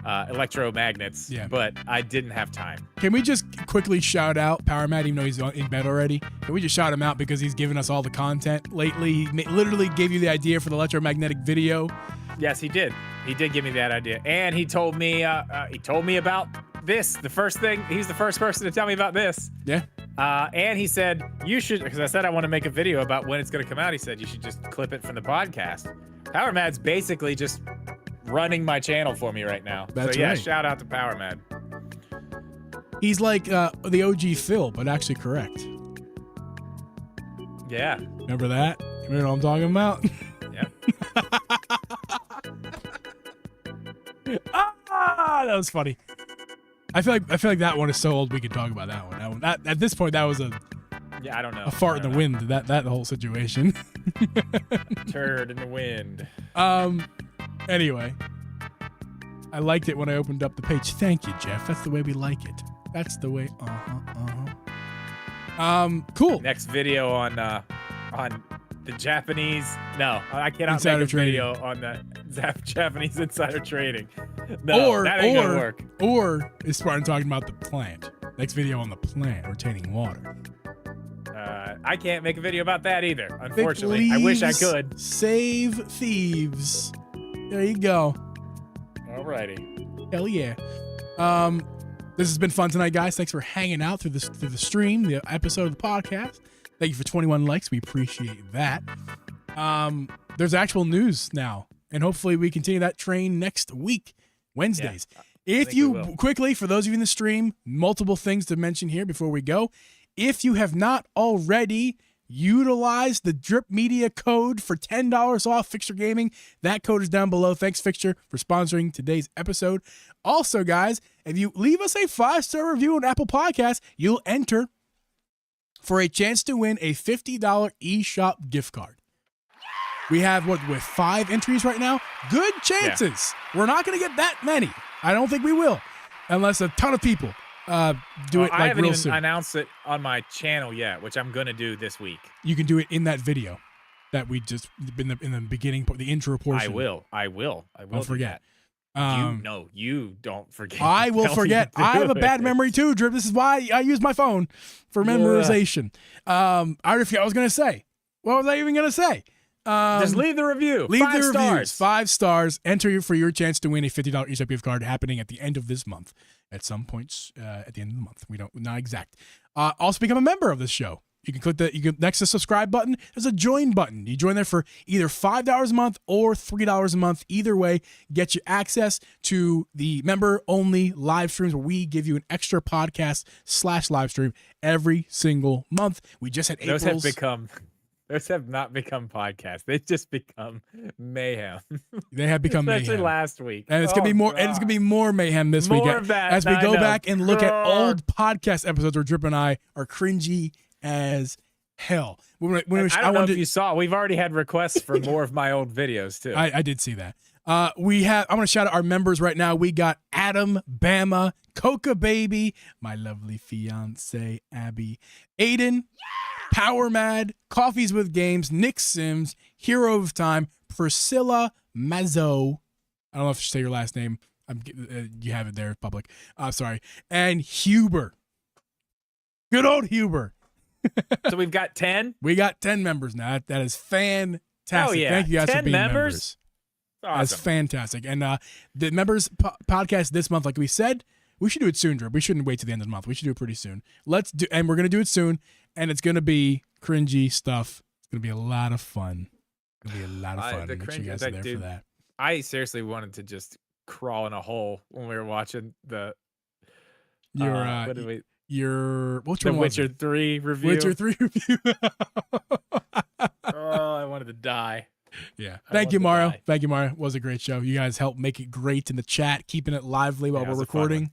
electromagnets. Yeah. But I didn't have time. Can we just quickly shout out Power Matt, even though he's in bed already? Can we just shout him out because he's given us all the content lately? He literally gave you the idea for the electromagnetic video. Yes, he did. He did give me that idea, and he told me about this. The first thing, he's the first person to tell me about this. Yeah. And he said you should, because I said I want to make a video about when it's going to come out. He said you should just clip it from the podcast. Power Mad's basically just running my channel for me right now. That's so yeah, right. shout out to Power Mad. He's like the OG Phil, but actually correct. Yeah. Remember that? You know what I'm talking about? Yep. That was funny. I feel like that one is so old we could talk about that one. That at this point that was Yeah, I don't know. a fart in the wind. That whole situation. Turd in the wind. Anyway, I liked it when I opened up the page. Thank you, Jeff. That's the way we like it. That's the way. Cool. Next video on the Japanese. No, I cannot Insider make a trading. video on the Japanese insider trading. No, that ain't gonna work. Or is Spartan talking about the plant? Next video on the plant retaining water. I can't make a video about that either. Pick Unfortunately, I wish I leaves, could. Save thieves. There you go. Alrighty. Hell yeah. This has been fun tonight, guys. Thanks for hanging out through the stream, the episode of the podcast. Thank you for 21 likes. We appreciate that. There's actual news now, and hopefully we continue that train next week, Wednesdays. Yeah, If you quickly, for those of you in the stream, multiple things to mention here before we go. If you have not already utilized the Drip Media code for $10 off Fixture Gaming, that code is down below. Thanks, Fixture, for sponsoring today's episode. Also, guys, if you leave us a 5-star review on Apple Podcasts, you'll enter for a chance to win a $50 eShop gift card. We have, with 5 entries right now? Good chances. Yeah. We're not going to get that many. I don't think we will, unless a ton of people do it I haven't real even soon. announced it on my channel yet, which I'm going to do this week. You can do it in that video that we just, in the beginning, the intro portion. I will. Don't forget. You don't forget. I will forget. I have a bad memory too, Drip. This is why I use my phone for memorization. I already forgot what I was going to say. What was I even going to say? Just leave the review. Leave 5 the stars. reviews. 5 stars. Enter for your chance to win a $50 eShop gift card happening at the end of this month. At some points at the end of the month. We're not exact. Also become a member of this show. You can click next to the subscribe button, there's a join button. You join there for either $5 a month or $3 a month. Either way, get you access to the member-only live streams where we give you an extra podcast / live stream every single month. We just had April's. Those have not become podcasts. They've just become mayhem. They have become Especially mayhem. last week. And it's gonna be more. God. And it's gonna be more mayhem this week More of that. as we go I know. back and look at old podcast episodes where Drip and I are cringy as hell. I don't know if you saw. We've already had requests for more of my old videos too. I did see that. I'm gonna shout out our members right now. We got Adam, Bama, Coca Baby, my lovely fiance Abby, Aiden, Power Mad, Coffees with Games, Nick Sims, Hero of Time, Priscilla Mazzo. I don't know if you say your last name. You have it there, public. Sorry. And Huber. Good old Huber. So we've got 10. We got 10 members now. That is fantastic. Oh, yeah. Thank you guys 10 for being members. Awesome. That's fantastic. And the members podcast this month, like we said, we should do it soon, Drew. We shouldn't wait till the end of the month. We should do it pretty soon. And we're gonna do it soon. And it's gonna be cringy stuff. It's gonna be a lot of fun. It's gonna be a lot of fun. The Make sure you cringy, guys are there dude, for that. I seriously wanted to just crawl in a hole when we were watching the Which one was Witcher it? 3 review. Witcher 3 review. Oh, I wanted to die. Yeah. Thank you, Mario. Thank you, Mario. It was a great show. You guys helped make it great in the chat, keeping it lively while we're recording.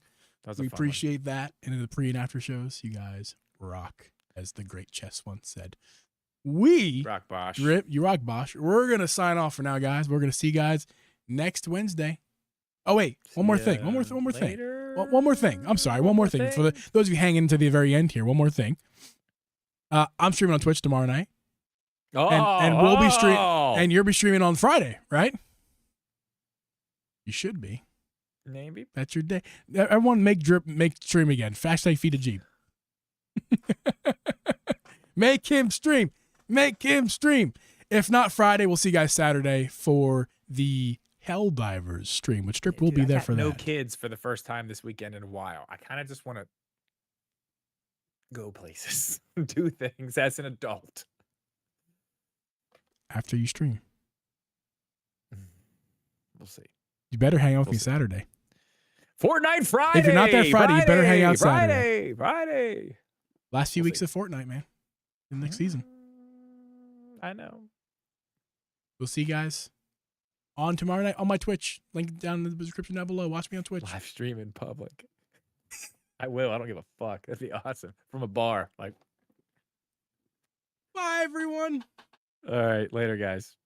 We appreciate that. And in the pre and after shows, you guys rock, as the great Chess once said. Rock Bosch. Drip, you rock Bosch. We're going to sign off for now, guys. We're going to see you guys next Wednesday. Oh, wait. One more thing. One more thing. One more thing. I'm sorry. One more thing. For those of you hanging to the very end here, one more thing. I'm streaming on Twitch tomorrow night. And we'll be streaming, and you'll be streaming on Friday, right? You should be. Maybe. That's your day. Everyone make stream again. Hashtag feed a Jeep. Make him stream. Make him stream. If not Friday, we'll see you guys Saturday for the Helldivers stream, which Drip will be there for that. No kids for the first time this weekend in a while. I kind of just want to go places, do things as an adult. After you stream. We'll see. You better hang out with We'll me see. Saturday. Fortnite Friday. If you're not there Friday, you better hang out Friday. Friday. Last few We'll weeks see. of Fortnite, man. The next season. I know. We'll see you guys on tomorrow night on my Twitch. Link down in the description down below. Watch me on Twitch. Live stream in public. I will. I don't give a fuck. That'd be awesome. From a bar. Like. Bye, everyone. All right. Later, guys.